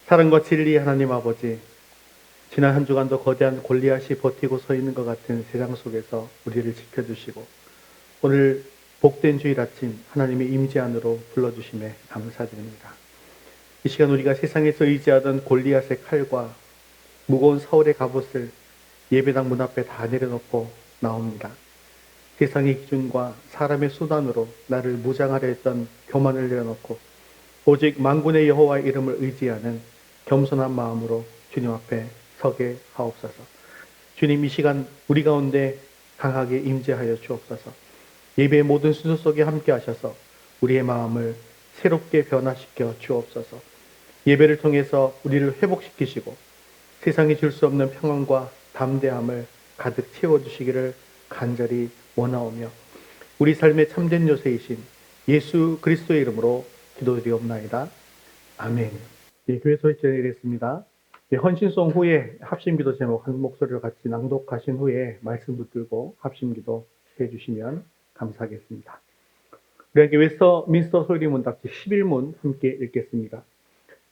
사랑과 진리 하나님 아버지, 지난 한 주간도 거대한 골리앗이 버티고 서 있는 것 같은 세상 속에서 우리를 지켜주시고 오늘 복된 주일 아침 하나님의 임재 안으로 불러주심에 감사드립니다. 이 시간 우리가 세상에서 의지하던 골리앗의 칼과 무거운 사울의 갑옷을 예배당 문 앞에 다 내려놓고 나옵니다. 세상의 기준과 사람의 수단으로 나를 무장하려 했던 교만을 내려놓고 오직 만군의 여호와의 이름을 의지하는 겸손한 마음으로 주님 앞에 서게 하옵소서. 주님, 이 시간 우리 가운데 강하게 임재하여 주옵소서. 예배의 모든 순서 속에 함께 하셔서 우리의 마음을 새롭게 변화시켜 주옵소서. 예배를 통해서 우리를 회복시키시고 세상이 줄 수 없는 평안과 담대함을 가득 채워주시기를 간절히 원하오며 우리 삶의 참된 요새이신 예수 그리스도의 이름으로 기도드리옵나이다. 아멘. 교회 소식전해드리겠습니다. 헌신송 후에 합심기도 제목 한 목소리로 같이 낭독하신 후에 말씀 붙들고 합심기도 해주시면 감사하겠습니다. 우리에게 웨스터민스터 소리문답지 11문 함께 읽겠습니다.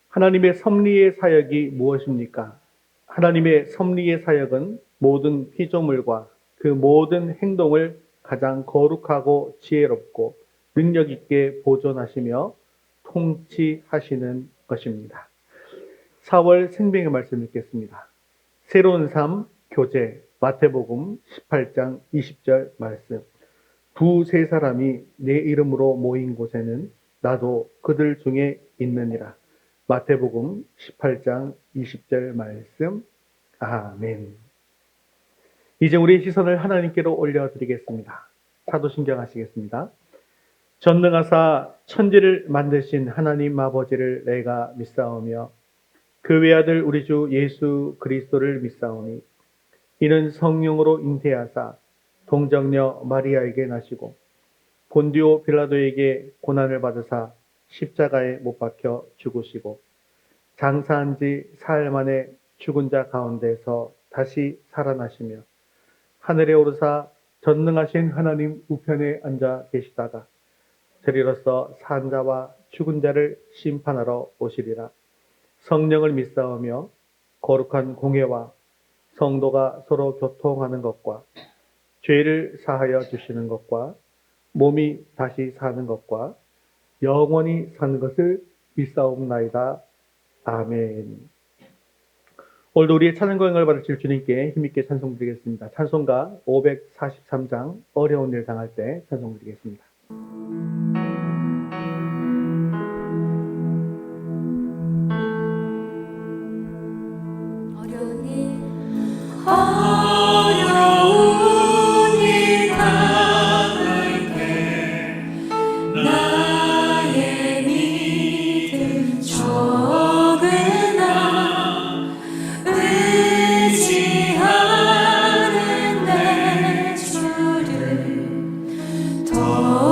하나님의 섭리의 사역이 무엇입니까? 하나님의 섭리의 사역은 모든 피조물과 그 모든 행동을 가장 거룩하고 지혜롭고 능력 있게 보존하시며 통치하시는 것입니다. 4월 생명의 말씀 읽겠습니다. 새로운 삶 교재 마태복음 18장 20절 말씀. 두세 사람이 내 이름으로 모인 곳에는 나도 그들 중에 있느니라. 마태복음 18장 20절 말씀. 아멘. 이제 우리의 시선을 하나님께로 올려드리겠습니다. 사도신경 하시겠습니다. 전능하사 천지를 만드신 하나님 아버지를 내가 믿사오며 그 외아들 우리 주 예수 그리스도를 믿사오니 이는 성령으로 잉태하사 동정녀 마리아에게 나시고 본디오 빌라도에게 고난을 받으사 십자가에 못 박혀 죽으시고 장사한 지 사흘 만에 죽은 자 가운데서 다시 살아나시며 하늘에 오르사 전능하신 하나님 우편에 앉아 계시다가 저리로서 산 자와 죽은 자를 심판하러 오시리라. 성령을 믿사오며 거룩한 공회와 성도가 서로 교통하는 것과 죄를 사하여 주시는 것과 몸이 다시 사는 것과 영원히 사는 것을 믿사옵나이다. 아멘. 오늘도 우리의 찬양과 영광을 받으실 주님께 힘있게 찬송드리겠습니다. 찬송가 543장 어려운 일 당할 때 찬송드리겠습니다. 어려운 일 당할 때 나의 믿음 적으나 의지하는 내 주를 더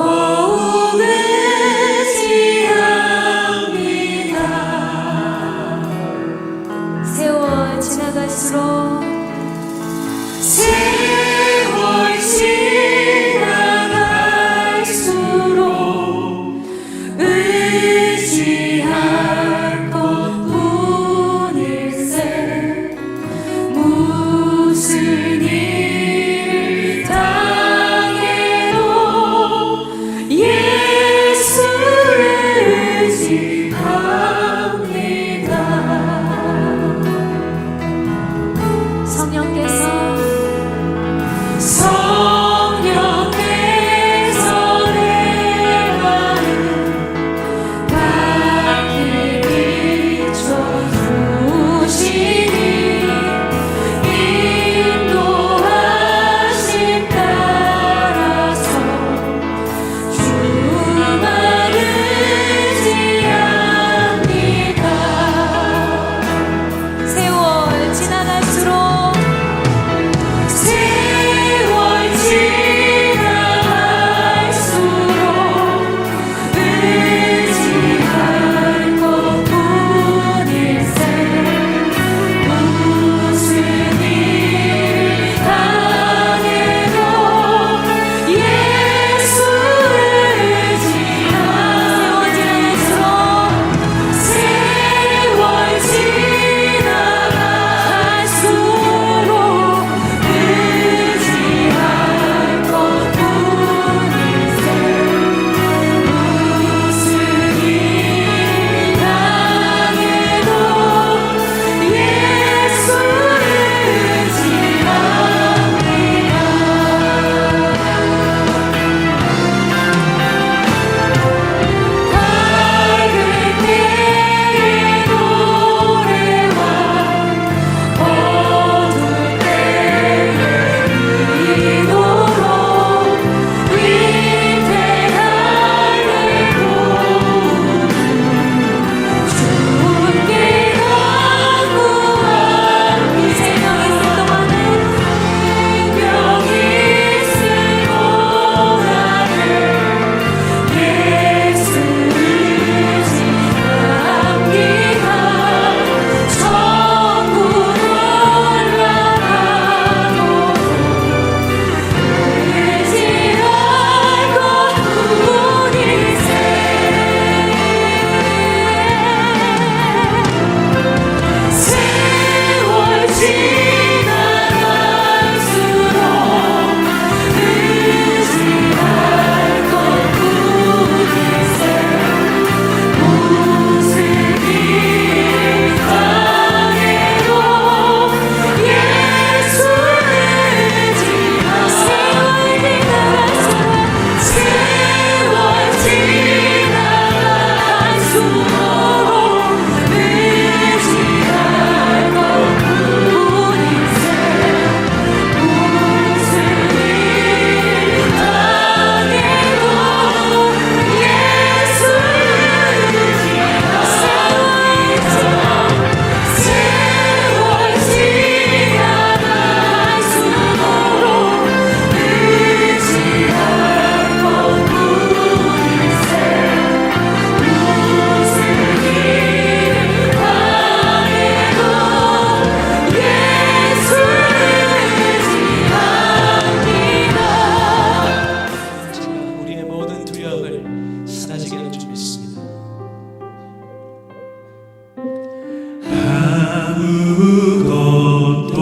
아무것도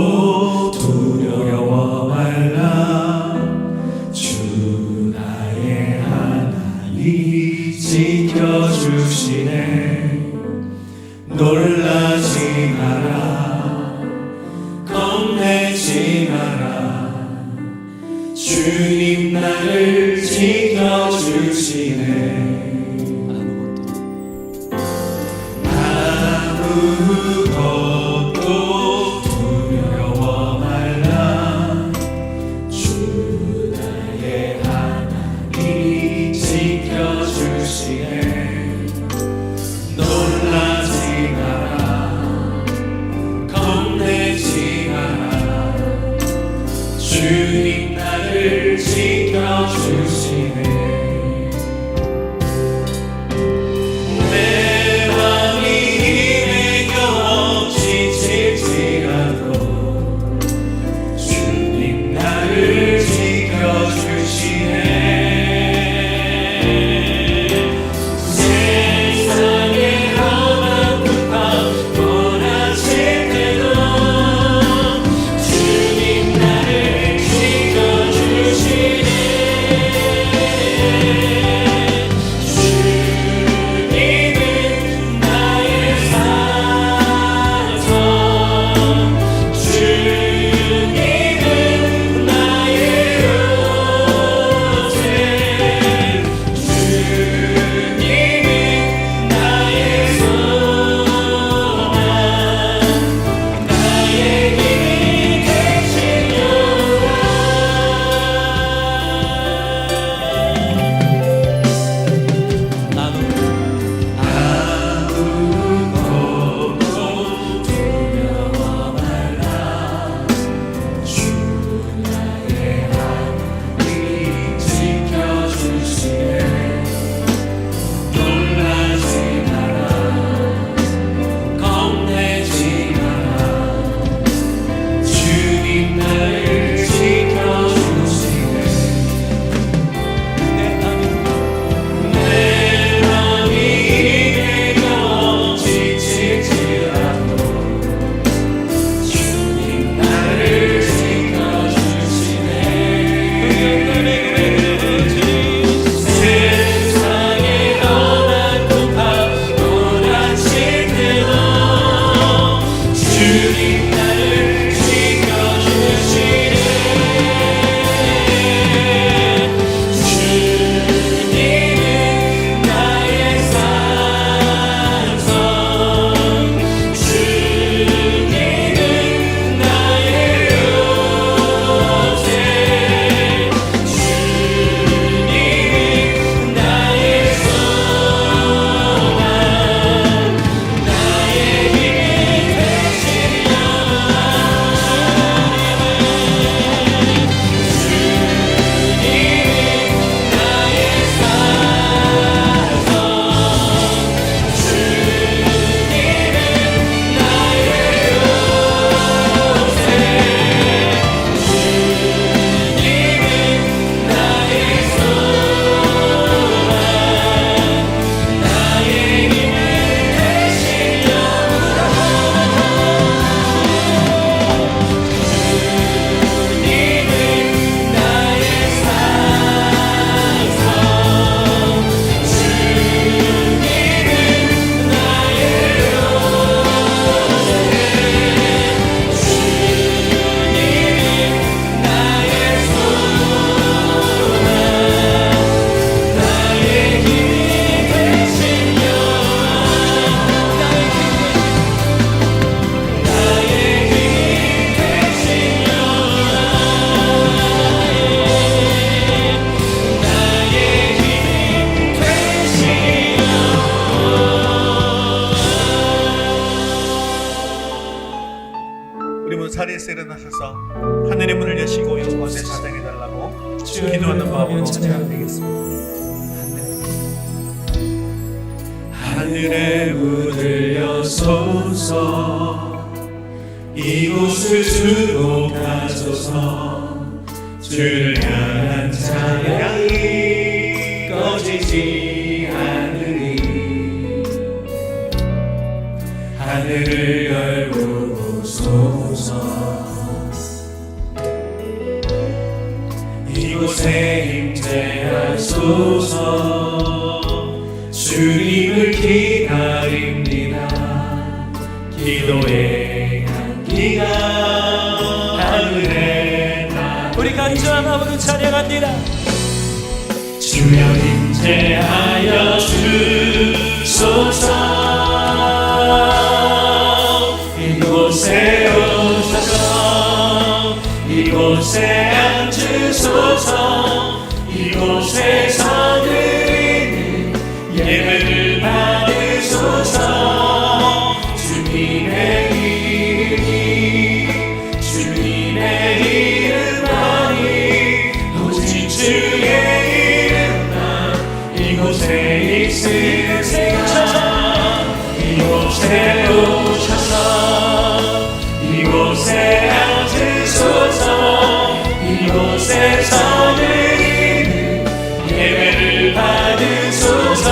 두려워 말라. 주 나의 하나님 지켜주시네. 놀라지 마라, 겁내지 마라. 주님 나를 지켜주시네. 아무것도 두려워 말라. 주 나의 하나님 지켜주시네. 놀라지 마라, 겁내지 마라. 주님 나를 지켜주시네. 자리에서 일어나셔서 하늘의 문을 여시고 여호와께 찬양해달라고 기도하는 마음으로 찬양드리겠습니다. 하늘의 문을 여소서, 이곳을 주목하소서. 주를 향한 찬양이 꺼지지 않으니 하늘 하늘을 열고소서. 이곳에 임재하소서. 주님을 기다립니다. 기도의 향기가 하늘에 나. 우리 간절함으로 찬양합니다. 주여 임재하여 주소서. 이곳에 오셔서 이곳에 앉으소서. 이곳에서 드리는 예배를 받으소서. 주님의 이름만이 오직 주의 이름만 이곳에 있으세요. 이곳에 오셔서 이곳에 앉으소서. 이곳에서 드리는 예배를 받으소서.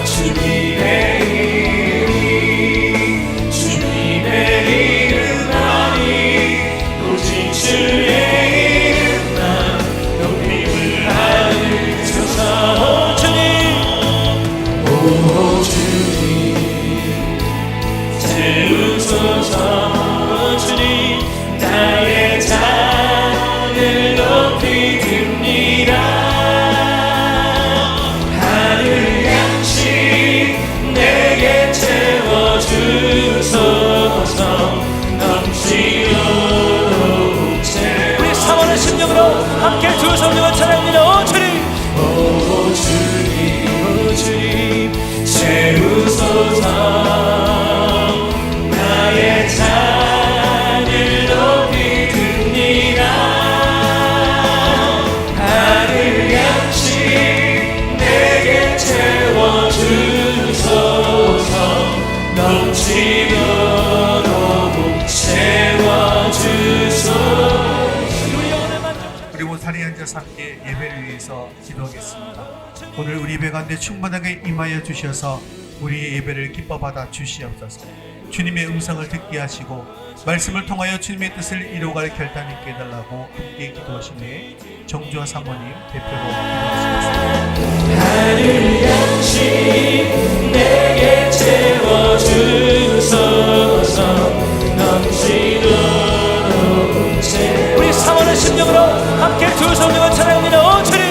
주님의 이름만이 오직 주의 이름만 높임을 받으소서. 오 주님 채우소서. 주님 나의 잔을 높이 듭니다. 하늘 양식 내게 채워주소서. 넘치도록 채워. 우리 사모하는 심령으로 함께 두 성령을 찬양합니다. 오 주님, 오 주님 채우소서. 나의 잔을 높이 듭니다. 하늘 양식 내게 채워주소서. 넘치도록 채워주소서. 우리 영혼의 만족. 우리 모두 자리에 앉아서 함께 예배를 위해서 기도하겠습니다. 오늘 우리 예배 가운데 충만하게 임하여 주셔서 우리의 예배를 기뻐 받아 주시옵소서. 주님의 음성을 듣게 하시고 말씀을 통하여 주님의 뜻을 이루어갈 결단 있게 해달라고 함께 기도하시네. 정주와 사모님 대표로 기도하시겠습니다. 하늘 양식 내게 채워주소서. 넘치도록 채워. 우리 사모하는 심령으로 함께 두 성령을 찬양합니다. 오 주님,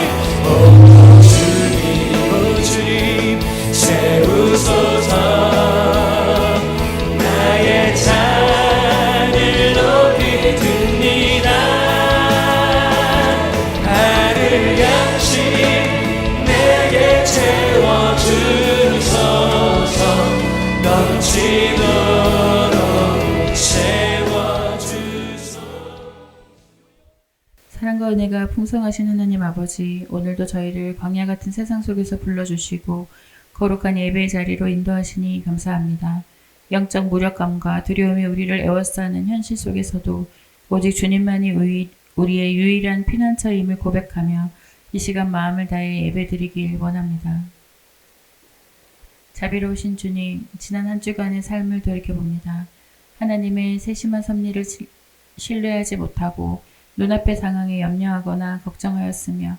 오 주님 채우소서. 나의 잔을 높이 듭니다. 하늘 양식 내게 채워주소서. 넘치도록 채워주소서. 사랑과 은혜가 풍성하신 하나님 아버지, 오늘도 저희를 광야 같은 세상 속에서 불러주시고 거룩한 예배의 자리로 인도하시니 감사합니다. 영적 무력감과 두려움이 우리를 에워싸는 현실 속에서도 오직 주님만이 우리의 유일한 피난처임을 고백하며 이 시간 마음을 다해 예배드리길 원합니다. 자비로우신 주님, 지난 한 주간의 삶을 돌이켜봅니다. 하나님의 세심한 섭리를 신뢰하지 못하고 눈앞의 상황에 염려하거나 걱정하였으며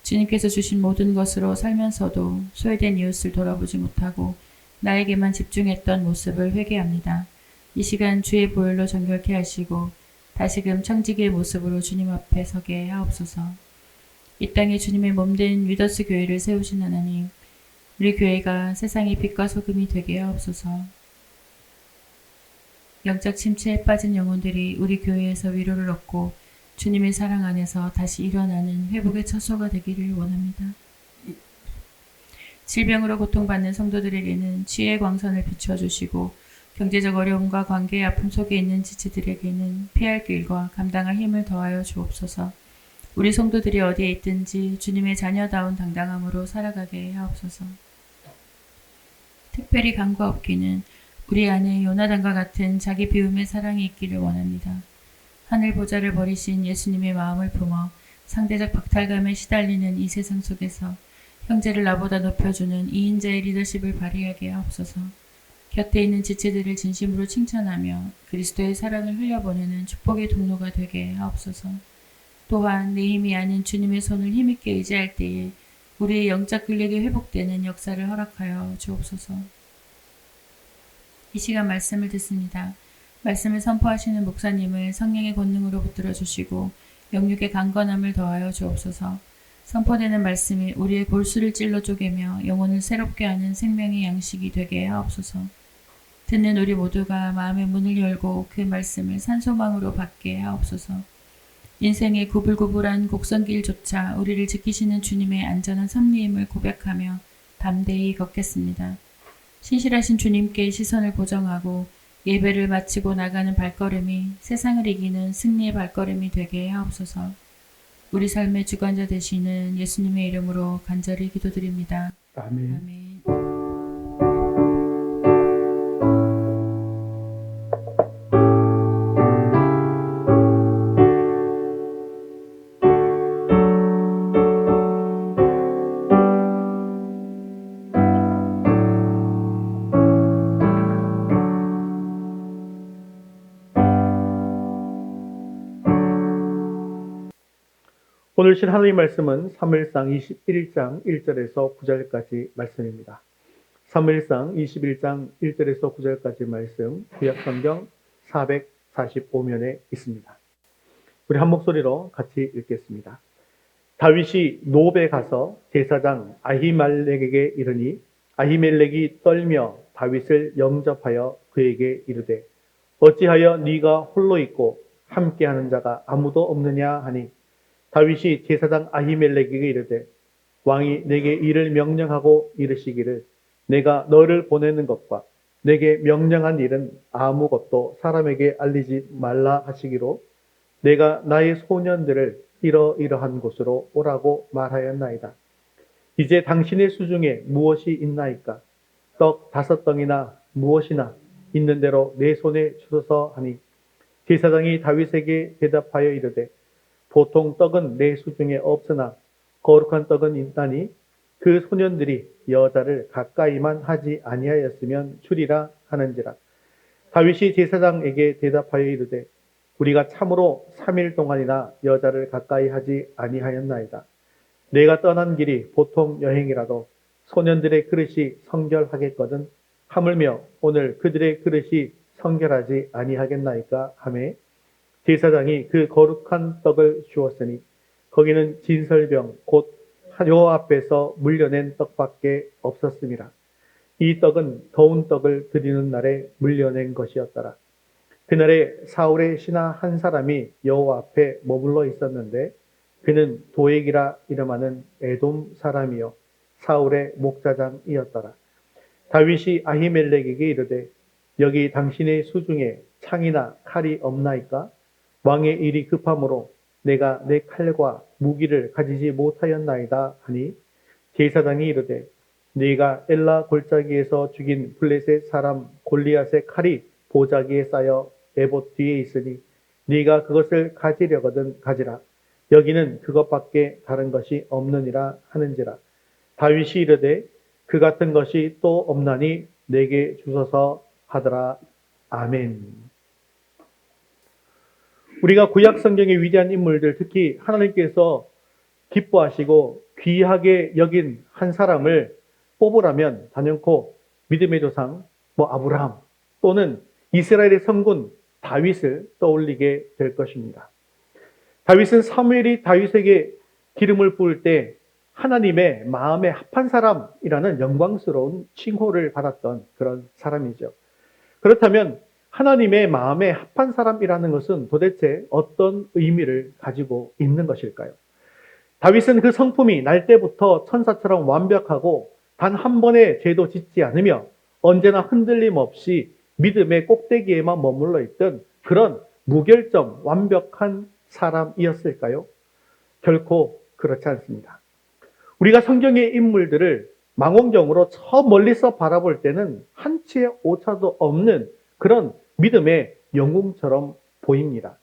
주님께서 주신 모든 것으로 살면서도 소외된 이웃을 돌아보지 못하고 나에게만 집중했던 모습을 회개합니다. 이 시간 주의 보혈로 정결케 하시고 다시금 청지기의 모습으로 주님 앞에 서게 하옵소서. 이 땅에 주님의 몸된 위더스 교회를 세우신 하나님, 우리 교회가 세상의 빛과 소금이 되게 하옵소서. 영적 침체에 빠진 영혼들이 우리 교회에서 위로를 얻고 주님의 사랑 안에서 다시 일어나는 회복의 처소가 되기를 원합니다. 질병으로 고통받는 성도들에게는 치유의 광선을 비춰주시고 경제적 어려움과 관계의 아픔 속에 있는 지체들에게는 피할 길과 감당할 힘을 더하여 주옵소서. 우리 성도들이 어디에 있든지 주님의 자녀다운 당당함으로 살아가게 하옵소서. 특별히 간과 없기는 우리 안에 요나단과 같은 자기 비움의 사랑이 있기를 원합니다. 하늘 보좌를 버리신 예수님의 마음을 품어 상대적 박탈감에 시달리는 이 세상 속에서 형제를 나보다 높여주는 2인자의 리더십을 발휘하게 하옵소서. 곁에 있는 지체들을 진심으로 칭찬하며 그리스도의 사랑을 흘려보내는 축복의 통로가 되게 하옵소서. 또한 내 힘이 아닌 주님의 손을 힘있게 의지할 때에 우리의 영적 근력이 회복되는 역사를 허락하여 주옵소서. 이 시간 말씀을 듣습니다. 말씀을 선포하시는 목사님을 성령의 권능으로 붙들어 주시고 영육의 강건함을 더하여 주옵소서. 선포되는 말씀이 우리의 골수를 찔러 쪼개며 영혼을 새롭게 하는 생명의 양식이 되게 하옵소서. 듣는 우리 모두가 마음의 문을 열고 그 말씀을 산소망으로 받게 하옵소서. 인생의 구불구불한 곡선길조차 우리를 지키시는 주님의 안전한 섭리임을 고백하며 담대히 걷겠습니다. 신실하신 주님께 시선을 고정하고 예배를 마치고 나가는 발걸음이 세상을 이기는 승리의 발걸음이 되게 하옵소서. 우리 삶의 주관자 되시는 예수님의 이름으로 간절히 기도드립니다. 아멘. 아멘. 오늘 신 하나님 말씀은 사무엘상 21장 1절에서 9절까지 말씀입니다. 사무엘상 21장 1절에서 9절까지 말씀 구약성경 445면에 있습니다. 우리 한 목소리로 같이 읽겠습니다. 다윗이 노베 가서 제사장 아히멜렉에게 이르니 아히멜렉이 떨며 다윗을 영접하여 그에게 이르되 어찌하여 네가 홀로 있고 함께하는 자가 아무도 없느냐 하니 다윗이 제사장 아히멜렉에게 이르되 왕이 내게 이를 명령하고 이르시기를 내가 너를 보내는 것과 내게 명령한 일은 아무것도 사람에게 알리지 말라 하시기로 내가 나의 소년들을 이러이러한 곳으로 오라고 말하였나이다. 이제 당신의 수중에 무엇이 있나이까? 떡 5덩이나 무엇이나 있는 대로 내 손에 주소서 하니 제사장이 다윗에게 대답하여 이르되 보통 떡은 내 수중에 없으나 거룩한 떡은 있나니 그 소년들이 여자를 가까이만 하지 아니하였으면 주리라 하는지라. 다윗이 제사장에게 대답하여 이르되 우리가 참으로 3일 동안이나 여자를 가까이 하지 아니하였나이다. 내가 떠난 길이 보통 여행이라도 소년들의 그릇이 성결하겠거든 하물며 오늘 그들의 그릇이 성결하지 아니하겠나이까 하매 제사장이 그 거룩한 떡을 주었으니 거기는 진설병 곧 여호와 앞에서 물려낸 떡밖에 없었음이라. 이 떡은 더운 떡을 드리는 날에 물려낸 것이었더라. 그날에 사울의 신하 한 사람이 여호와 앞에 머물러 있었는데 그는 도액이라 이름하는 에돔 사람이요 사울의 목자장이었더라. 다윗이 아히멜렉에게 이르되 여기 당신의 수중에 창이나 칼이 없나이까? 왕의 일이 급함으로 내가 내 칼과 무기를 가지지 못하였나이다 하니 제사장이 이르되 네가 엘라 골짜기에서 죽인 블레셋 사람 골리앗의 칼이 보자기에 쌓여 에봇 뒤에 있으니 네가 그것을 가지려거든 가지라. 여기는 그것밖에 다른 것이 없느니라 하는지라. 다윗이 이르되 그 같은 것이 또 없나니 내게 주소서 하더라. 아멘. 우리가 구약 성경의 위대한 인물들, 특히 하나님께서 기뻐하시고 귀하게 여긴 한 사람을 뽑으라면 단연코 믿음의 조상 아브라함 또는 이스라엘의 성군 다윗을 떠올리게 될 것입니다. 다윗은 사무엘이 다윗에게 기름을 부을 때 하나님의 마음에 합한 사람이라는 영광스러운 칭호를 받았던 그런 사람이죠. 그렇다면 하나님의 마음에 합한 사람이라는 것은 도대체 어떤 의미를 가지고 있는 것일까요? 다윗은 그 성품이 날 때부터 천사처럼 완벽하고 단 한 번의 죄도 짓지 않으며 언제나 흔들림 없이 믿음의 꼭대기에만 머물러 있던 그런 무결점 완벽한 사람이었을까요? 결코 그렇지 않습니다. 우리가 성경의 인물들을 망원경으로 저 멀리서 바라볼 때는 한치의 오차도 없는 그런 믿음의 영웅처럼 보입니다.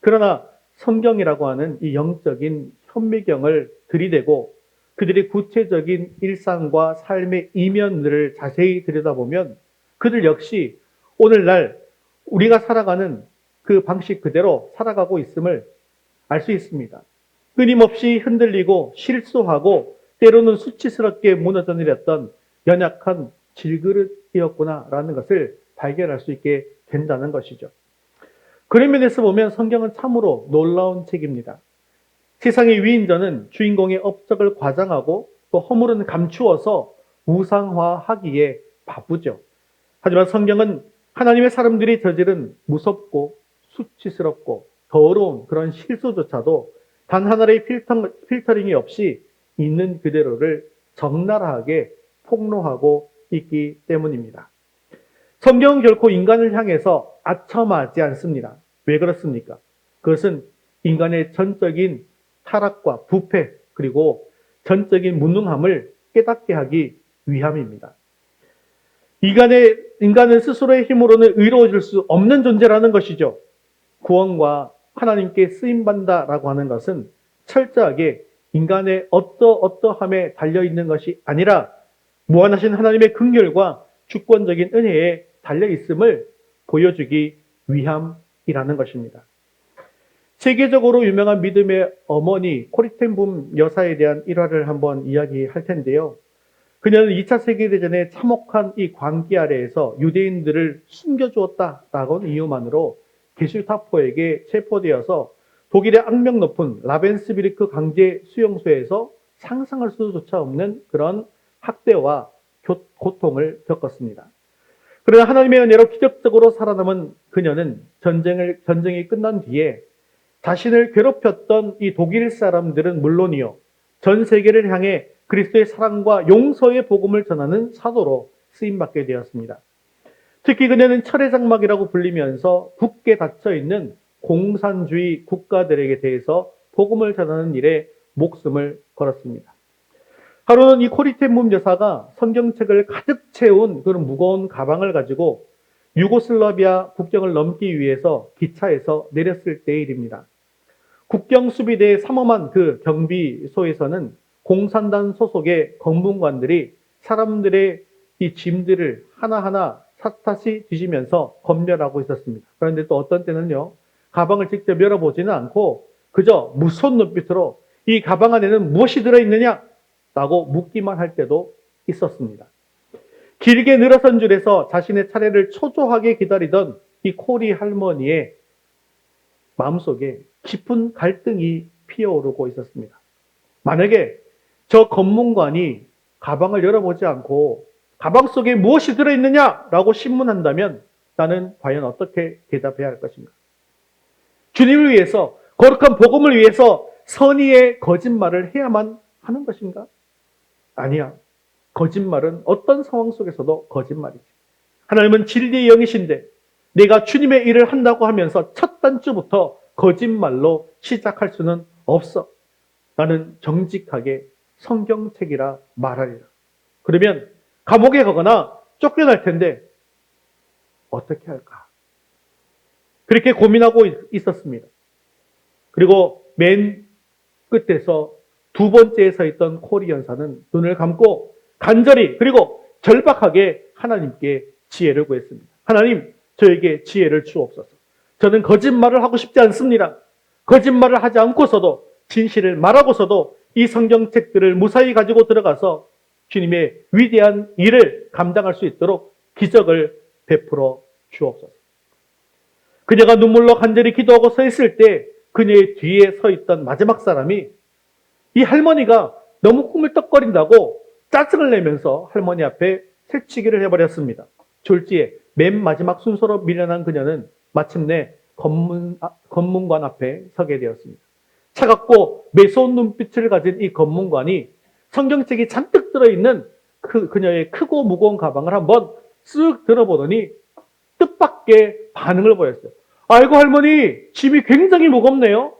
그러나 성경이라고 하는 이 영적인 현미경을 들이대고 그들의 구체적인 일상과 삶의 이면들을 자세히 들여다보면 그들 역시 오늘날 우리가 살아가는 그 방식 그대로 살아가고 있음을 알 수 있습니다. 끊임없이 흔들리고 실수하고 때로는 수치스럽게 무너져 내렸던 연약한 질그릇이었구나라는 것을 발견할 수 있게 된다는 것이죠. 그런 면에서 보면 성경은 참으로 놀라운 책입니다. 세상의 위인전은 주인공의 업적을 과장하고 또 허물은 감추어서 우상화하기에 바쁘죠. 하지만 성경은 하나님의 사람들이 저지른 무섭고 수치스럽고 더러운 그런 실수조차도 단 하나의 필터링이 없이 있는 그대로를 적나라하게 폭로하고 있기 때문입니다. 성경은 결코 인간을 향해서 아첨하지 않습니다. 왜 그렇습니까? 그것은 인간의 전적인 타락과 부패 그리고 전적인 무능함을 깨닫게 하기 위함입니다. 인간은 스스로의 힘으로는 의로워질 수 없는 존재라는 것이죠. 구원과 하나님께 쓰임받는다라고 하는 것은 철저하게 인간의 어떠함에 달려있는 것이 아니라 무한하신 하나님의 긍휼과 주권적인 은혜에 달려있음을 보여주기 위함이라는 것입니다. 세계적으로 유명한 믿음의 어머니 코리텐붐 여사에 대한 일화를 한번 이야기할 텐데요. 그녀는 2차 세계대전의 참혹한 이 광기 아래에서 유대인들을 숨겨주었다라고 하는 이유만으로 게슈타포에게 체포되어서 독일의 악명 높은 라벤스비르크 강제 수용소에서 상상할 수조차 없는 그런 학대와 고통을 겪었습니다. 그러나 하나님의 은혜로 기적적으로 살아남은 그녀는 전쟁이 끝난 뒤에 자신을 괴롭혔던 이 독일 사람들은 물론이요, 전 세계를 향해 그리스도의 사랑과 용서의 복음을 전하는 사도로 쓰임받게 되었습니다. 특히 그녀는 철의 장막이라고 불리면서 굳게 닫혀있는 공산주의 국가들에게 대해서 복음을 전하는 일에 목숨을 걸었습니다. 하루는 이 코리텐붐 여사가 성경책을 가득 채운 그런 무거운 가방을 가지고 유고슬라비아 국경을 넘기 위해서 기차에서 내렸을 때의 일입니다. 국경 수비대의 삼엄한 그 경비소에서는 공산당 소속의 검문관들이 사람들의 이 짐들을 하나하나 샅샅이 뒤지면서 검열하고 있었습니다. 그런데 또 어떤 때는요, 가방을 직접 열어보지는 않고 그저 무서운 눈빛으로 이 가방 안에는 무엇이 들어있느냐? 라고 묻기만 할 때도 있었습니다. 길게 늘어선 줄에서 자신의 차례를 초조하게 기다리던 이 코리 할머니의 마음속에 깊은 갈등이 피어오르고 있었습니다. 만약에 저 검문관이 가방을 열어보지 않고 가방 속에 무엇이 들어있느냐라고 신문한다면 나는 과연 어떻게 대답해야 할 것인가? 주님을 위해서, 거룩한 복음을 위해서 선의의 거짓말을 해야만 하는 것인가? 아니야. 거짓말은 어떤 상황 속에서도 거짓말이지. 하나님은 진리의 영이신데 내가 주님의 일을 한다고 하면서 첫 단추부터 거짓말로 시작할 수는 없어. 나는 정직하게 성경책이라 말하리라. 그러면 감옥에 가거나 쫓겨날 텐데 어떻게 할까? 그렇게 고민하고 있었습니다. 그리고 맨 끝에서 두 번째에 서 있던 코리 연사는 눈을 감고 간절히 그리고 절박하게 하나님께 지혜를 구했습니다. 하나님, 저에게 지혜를 주옵소서. 저는 거짓말을 하고 싶지 않습니다. 거짓말을 하지 않고서도 진실을 말하고서도 이 성경책들을 무사히 가지고 들어가서 주님의 위대한 일을 감당할 수 있도록 기적을 베풀어 주옵소서. 그녀가 눈물로 간절히 기도하고 서 있을 때 그녀의 뒤에 서 있던 마지막 사람이 이 할머니가 너무 꾸물떡거린다고 짜증을 내면서 할머니 앞에 새치기를 해버렸습니다. 졸지에 맨 마지막 순서로 밀려난 그녀는 마침내 검문관 앞에 서게 되었습니다. 차갑고 매서운 눈빛을 가진 이 검문관이 성경책이 잔뜩 들어있는 그녀의 크고 무거운 가방을 한번 쓱 들어보더니 뜻밖의 반응을 보였어요. 아이고 할머니, 짐이 굉장히 무겁네요.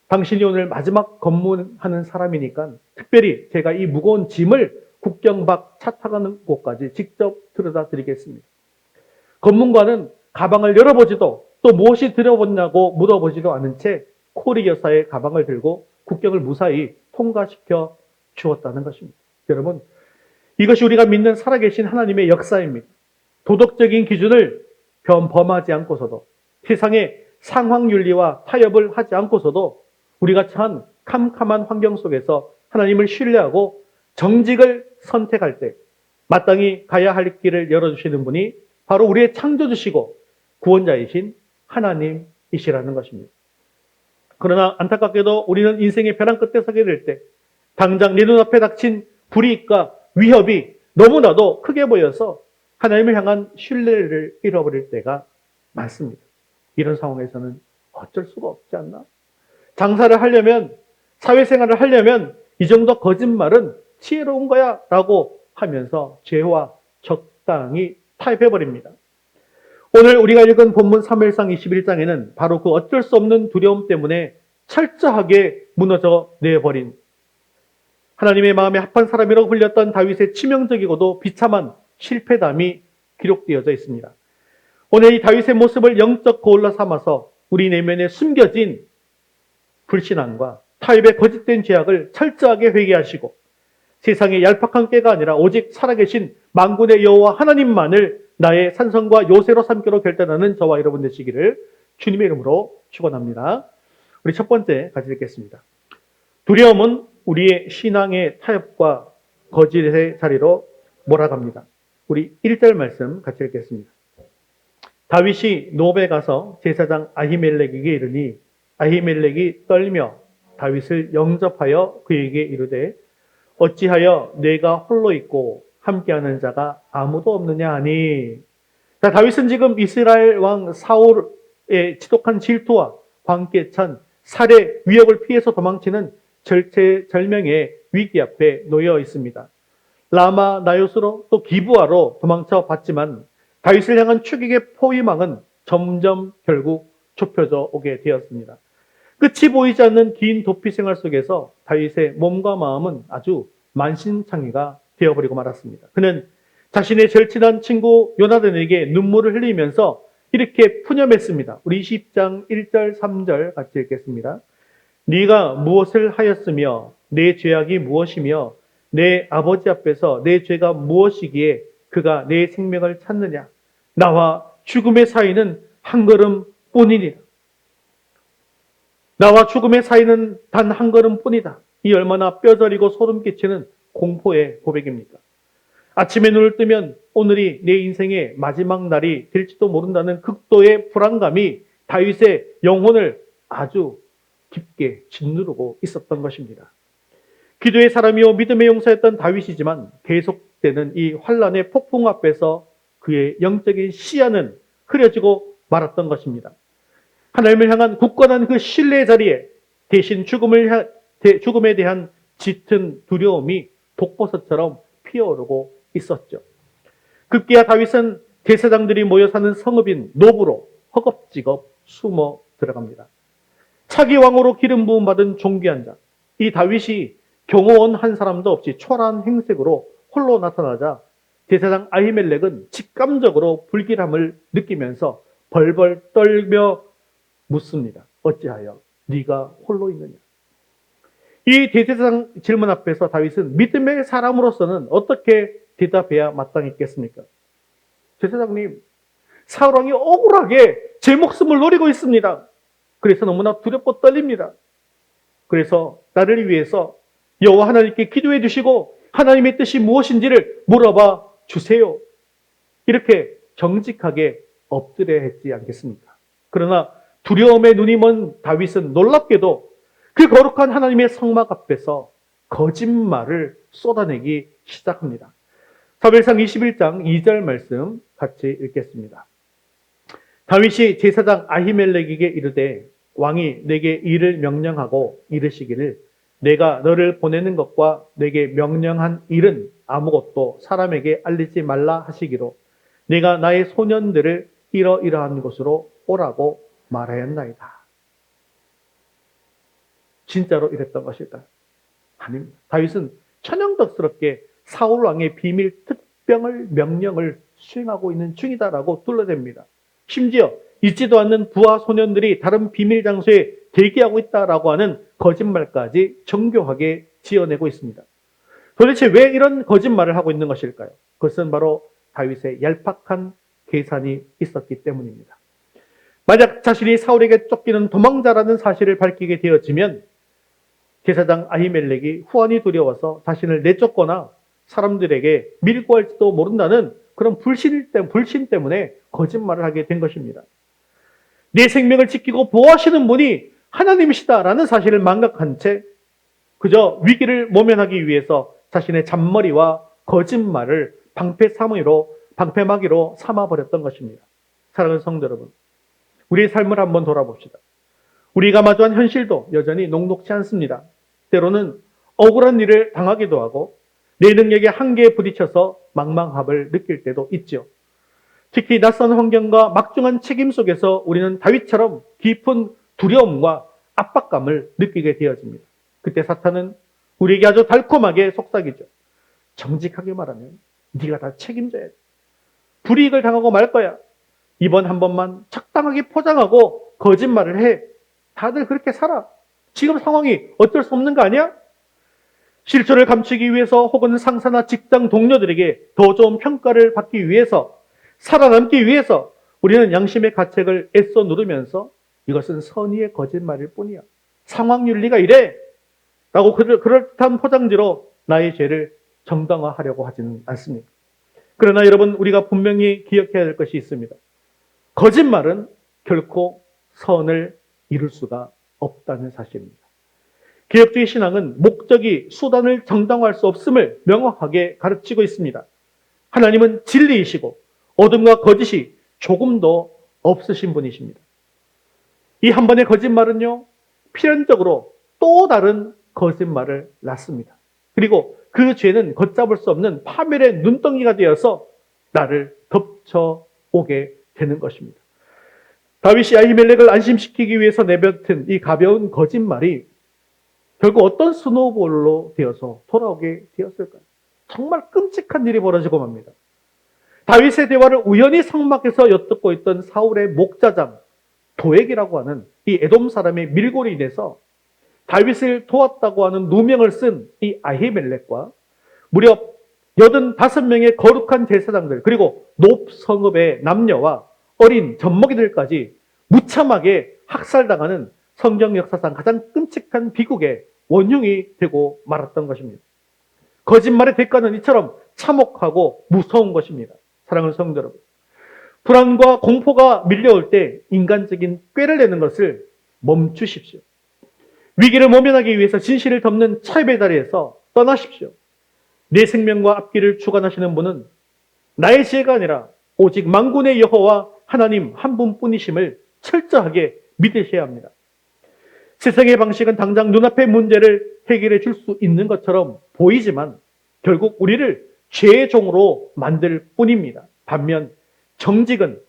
당신이 오늘 마지막 검문하는 사람이니까 특별히 제가 이 무거운 짐을 국경 밖 차 타가는 곳까지 직접 들여다 드리겠습니다. 검문관은 가방을 열어보지도 또 무엇이 들어보냐고 물어보지도 않은 채 코리 여사의 가방을 들고 국경을 무사히 통과시켜 주었다는 것입니다. 여러분, 이것이 우리가 믿는 살아계신 하나님의 역사입니다. 도덕적인 기준을 범하지 않고서도 세상의 상황윤리와 타협을 하지 않고서도 우리가 처한 캄캄한 환경 속에서 하나님을 신뢰하고 정직을 선택할 때 마땅히 가야 할 길을 열어주시는 분이 바로 우리의 창조주시고 구원자이신 하나님이시라는 것입니다. 그러나 안타깝게도 우리는 인생의 벼랑 끝에 서게 될 때 당장 내 눈앞에 닥친 불이익과 위협이 너무나도 크게 보여서 하나님을 향한 신뢰를 잃어버릴 때가 많습니다. 이런 상황에서는 어쩔 수가 없지 않나? 장사를 하려면, 사회생활을 하려면 이 정도 거짓말은 지혜로운 거야 라고 하면서 죄와 적당히 타협해버립니다. 오늘 우리가 읽은 본문 사무엘상 21장에는 바로 그 어쩔 수 없는 두려움 때문에 철저하게 무너져 내버린 하나님의 마음에 합한 사람이라고 불렸던 다윗의 치명적이고도 비참한 실패담이 기록되어져 있습니다. 오늘 이 다윗의 모습을 영적 거울로 삼아서 우리 내면에 숨겨진 불신앙과 타협의 거짓된 죄악을 철저하게 회개하시고 세상의 얄팍한 꾀가 아니라 오직 살아계신 만군의 여호와 하나님만을 나의 산성과 요새로 삼기로 결단하는 저와 여러분 되시기를 주님의 이름으로 축원합니다. 우리 첫 번째 같이 읽겠습니다. 두려움은 우리의 신앙의 타협과 거짓의 자리로 몰아갑니다. 우리 1절 말씀 같이 읽겠습니다. 다윗이 노베 가서 제사장 아히멜렉에게 이르니 아히멜렉이 떨며 다윗을 영접하여 그에게 이르되 어찌하여 내가 홀로 있고 함께하는 자가 아무도 없느냐 하니. 자, 다윗은 지금 이스라엘 왕 사울의 지독한 질투와 광기에 찬 살해 위협을 피해서 도망치는 절체절명의 위기 앞에 놓여 있습니다. 라마 나요스로 또 기브아로 도망쳐 봤지만 다윗을 향한 추격의 포위망은 점점 결국 좁혀져 오게 되었습니다. 끝이 보이지 않는 긴 도피 생활 속에서 다윗의 몸과 마음은 아주 만신창이가 되어버리고 말았습니다. 그는 자신의 절친한 친구 요나단에게 눈물을 흘리면서 이렇게 푸념했습니다. 우리 20장 1절 3절 같이 읽겠습니다. 네가 무엇을 하였으며 내 죄악이 무엇이며 내 아버지 앞에서 내 죄가 무엇이기에 그가 내 생명을 찾느냐. 나와 죽음의 사이는 한 걸음 뿐이니라. 나와 죽음의 사이는 단 한 걸음 뿐이다. 이 얼마나 뼈저리고 소름 끼치는 공포의 고백입니까? 아침에 눈을 뜨면 오늘이 내 인생의 마지막 날이 될지도 모른다는 극도의 불안감이 다윗의 영혼을 아주 깊게 짓누르고 있었던 것입니다. 기도의 사람이요 믿음의 용사였던 다윗이지만 계속되는 이 환란의 폭풍 앞에서 그의 영적인 시야는 흐려지고 말았던 것입니다. 하나님을 향한 굳건한 그 신뢰의 자리에 대신 죽음에 대한 짙은 두려움이 독버섯처럼 피어오르고 있었죠. 급기야 다윗은 제사장들이 모여 사는 성읍인 노브로 허겁지겁 숨어 들어갑니다. 차기 왕으로 기름 부음 받은 존귀한 자, 이 다윗이 경호원 한 사람도 없이 초라한 행색으로 홀로 나타나자 제사장 아히멜렉은 직감적으로 불길함을 느끼면서 벌벌 떨며 묻습니다. 어찌하여 네가 홀로 있느냐? 이 대제사장 질문 앞에서 다윗은 믿음의 사람으로서는 어떻게 대답해야 마땅했겠습니까? 제사장님, 사울 왕이 억울하게 제 목숨을 노리고 있습니다. 그래서 너무나 두렵고 떨립니다. 그래서 나를 위해서 여호와 하나님께 기도해 주시고 하나님의 뜻이 무엇인지를 물어봐 주세요. 이렇게 정직하게 엎드려야 했지 않겠습니까? 그러나 두려움에 눈이 먼 다윗은 놀랍게도 그 거룩한 하나님의 성막 앞에서 거짓말을 쏟아내기 시작합니다. 사무엘상 21장 2절 말씀 같이 읽겠습니다. 다윗이 제사장 아히멜렉에게 이르되 왕이 내게 일을 명령하고 이르시기를 내가 너를 보내는 것과 내게 명령한 일은 아무것도 사람에게 알리지 말라 하시기로 내가 나의 소년들을 이러이러한 곳으로 오라고 말하였나이다. 진짜로 이랬던 것일까요? 아닙니다. 다윗은 천연덕스럽게 사울 왕의 비밀 특병을 명령을 수행하고 있는 중이다라고 둘러댑니다. 심지어 있지도 않는 부하 소년들이 다른 비밀 장소에 대기하고 있다라고 하는 거짓말까지 정교하게 지어내고 있습니다. 도대체 왜 이런 거짓말을 하고 있는 것일까요? 그것은 바로 다윗의 얄팍한 계산이 있었기 때문입니다. 만약 자신이 사울에게 쫓기는 도망자라는 사실을 밝히게 되어지면 제사장 아히멜렉이 후환이 두려워서 자신을 내쫓거나 사람들에게 밀고 할지도 모른다는 그런 불신 때문에 거짓말을 하게 된 것입니다. 내 생명을 지키고 보호하시는 분이 하나님이시다라는 사실을 망각한 채 그저 위기를 모면하기 위해서 자신의 잔머리와 거짓말을 방패막이로 삼아버렸던 것입니다. 사랑하는 성도 여러분, 우리의 삶을 한번 돌아봅시다. 우리가 마주한 현실도 여전히 녹록지 않습니다. 때로는 억울한 일을 당하기도 하고 내 능력의 한계에 부딪혀서 망망함을 느낄 때도 있죠. 특히 낯선 환경과 막중한 책임 속에서 우리는 다윗처럼 깊은 두려움과 압박감을 느끼게 되어집니다. 그때 사탄은 우리에게 아주 달콤하게 속삭이죠. 정직하게 말하면 네가 다 책임져야 돼. 불이익을 당하고 말 거야. 이번 한 번만 적당하게 포장하고 거짓말을 해. 다들 그렇게 살아. 지금 상황이 어쩔 수 없는 거 아니야? 실수를 감추기 위해서 혹은 상사나 직장 동료들에게 더 좋은 평가를 받기 위해서 살아남기 위해서 우리는 양심의 가책을 애써 누르면서 이것은 선의의 거짓말일 뿐이야. 상황 윤리가 이래. 라고 그럴듯한 포장지로 나의 죄를 정당화하려고 하지는 않습니다. 그러나 여러분, 우리가 분명히 기억해야 될 것이 있습니다. 거짓말은 결코 선을 이룰 수가 없다는 사실입니다. 개혁주의 신앙은 목적이 수단을 정당화할 수 없음을 명확하게 가르치고 있습니다. 하나님은 진리이시고 어둠과 거짓이 조금도 없으신 분이십니다. 이 한 번의 거짓말은요, 필연적으로 또 다른 거짓말을 낳습니다. 그리고 그 죄는 걷잡을 수 없는 파멸의 눈덩이가 되어서 나를 덮쳐오게 되는 것입니다. 다윗이 아히멜렉을 안심시키기 위해서 내뱉은 이 가벼운 거짓말이 결국 어떤 스노우볼로 되어서 돌아오게 되었을까요? 정말 끔찍한 일이 벌어지고 맙니다. 다윗의 대화를 우연히 성막에서 엿듣고 있던 사울의 목자장 도액이라고 하는 이 에돔 사람의 밀고로 인해서 다윗을 도왔다고 하는 누명을 쓴 이 아히멜렉과 무려 85명의 거룩한 제사장들 그리고 높 성읍의 남녀와 어린 젖먹이들까지 무참하게 학살당하는 성경 역사상 가장 끔찍한 비극의 원흉이 되고 말았던 것입니다. 거짓말의 대가는 이처럼 참혹하고 무서운 것입니다. 사랑하는 성도 여러분, 불안과 공포가 밀려올 때 인간적인 꾀를 내는 것을 멈추십시오. 위기를 모면하기 위해서 진실을 덮는 차입의 자리에서 떠나십시오. 내 생명과 앞길을 주관하시는 분은 나의 지혜가 아니라 오직 만군의 여호와 하나님 한 분뿐이심을 철저하게 믿으셔야 합니다. 세상의 방식은 당장 눈앞의 문제를 해결해 줄 수 있는 것처럼 보이지만 결국 우리를 죄의 종으로 만들 뿐입니다. 반면 정직은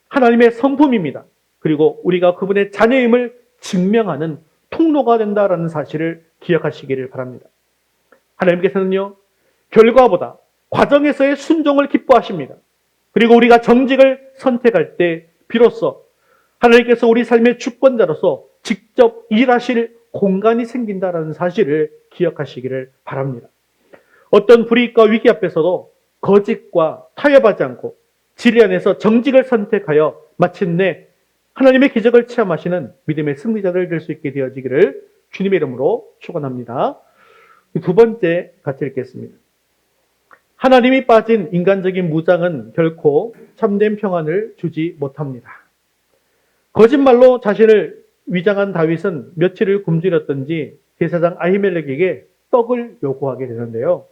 하나님의 성품입니다. 그리고 우리가 그분의 자녀임을 증명하는 통로가 된다라는 사실을 기억하시기를 바랍니다. 하나님께서는요, 결과보다 과정에서의 순종을 기뻐하십니다. 그리고 우리가 정직을 선택할 때 비로소 하나님께서 우리 삶의 주권자로서 직접 일하실 공간이 생긴다라는 사실을 기억하시기를 바랍니다. 어떤 불이익과 위기 앞에서도 거짓과 타협하지 않고 진리 안에서 정직을 선택하여 마침내 하나님의 기적을 체험하시는 믿음의 승리자들 될 수 있게 되어지기를 주님의 이름으로 축원합니다. 두 번째 같이 읽겠습니다. 하나님이 빠진 인간적인 무장은 결코 참된 평안을 주지 못합니다. 거짓말로 자신을 위장한 다윗은 며칠을 굶주렸던지 제사장 아히멜렉에게 떡을 요구하게 되는데요.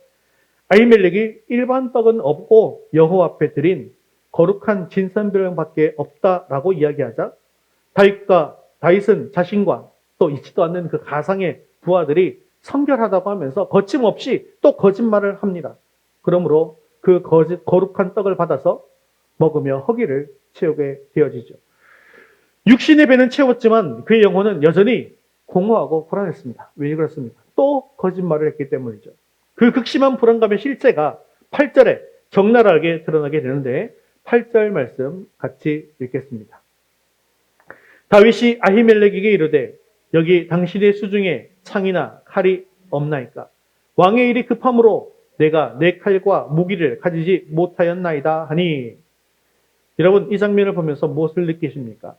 아히멜렉이 일반 떡은 없고 여호와 앞에 드린 거룩한 진선별량밖에 없다라고 이야기하자 다윗은 자신과 또 있지도 않는 그 가상의 부하들이 성결하다고 하면서 거침없이 또 거짓말을 합니다. 그러므로 그 거룩한 떡을 받아서 먹으며 허기를 채우게 되어지죠. 육신의 배는 채웠지만 그의 영혼은 여전히 공허하고 불안했습니다. 왜 그렇습니까? 또 거짓말을 했기 때문이죠. 그 극심한 불안감의 실체가 8절에 적나라하게 드러나게 되는데 8절 말씀 같이 읽겠습니다. 다윗이 아히멜렉에게 이르되 여기 당신의 수중에 창이나 칼이 없나이까? 왕의 일이 급함으로 내가 내 칼과 무기를 가지지 못하였나이다 하니. 여러분, 이 장면을 보면서 무엇을 느끼십니까?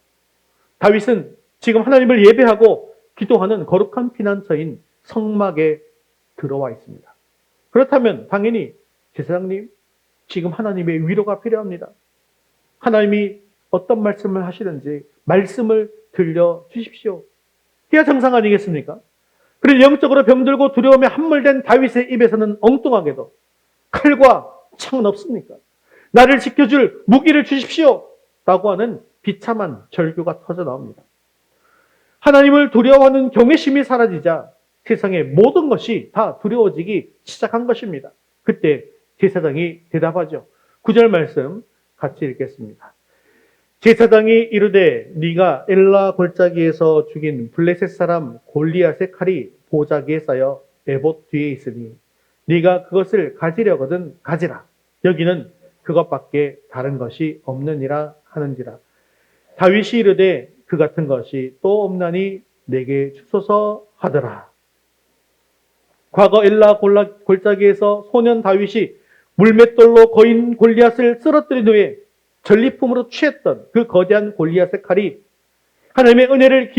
다윗은 지금 하나님을 예배하고 기도하는 거룩한 피난처인 성막에 들어와 있습니다. 그렇다면 당연히 제사장님, 지금 하나님의 위로가 필요합니다. 하나님이 어떤 말씀을 하시는지 말씀을 들려주십시오. 그게 정상 아니겠습니까? 그런데 영적으로 병들고 두려움에 함몰된 다윗의 입에서는 엉뚱하게도 칼과 창은 없습니까? 나를 지켜줄 무기를 주십시오! 라고 하는 비참한 절규가 터져 나옵니다. 하나님을 두려워하는 경외심이 사라지자 세상의 모든 것이 다 두려워지기 시작한 것입니다. 그때 제사장이 대답하죠. 9절 말씀 같이 읽겠습니다. 제사장이 이르되 네가 엘라 골짜기에서 죽인 블레셋 사람 골리앗의 칼이 보자기에 쌓여 에봇 뒤에 있으니 네가 그것을 가지려거든 가지라. 여기는 그것밖에 다른 것이 없느니라 하는지라. 다윗이 이르되 그 같은 것이 또 없나니 내게 주소서 하더라. 과거 엘라 골짜기에서 소년 다윗이 물맷돌로 거인 골리앗을 쓰러뜨린 후에 전리품으로 취했던 그 거대한 골리앗의 칼이 하나님의 은혜를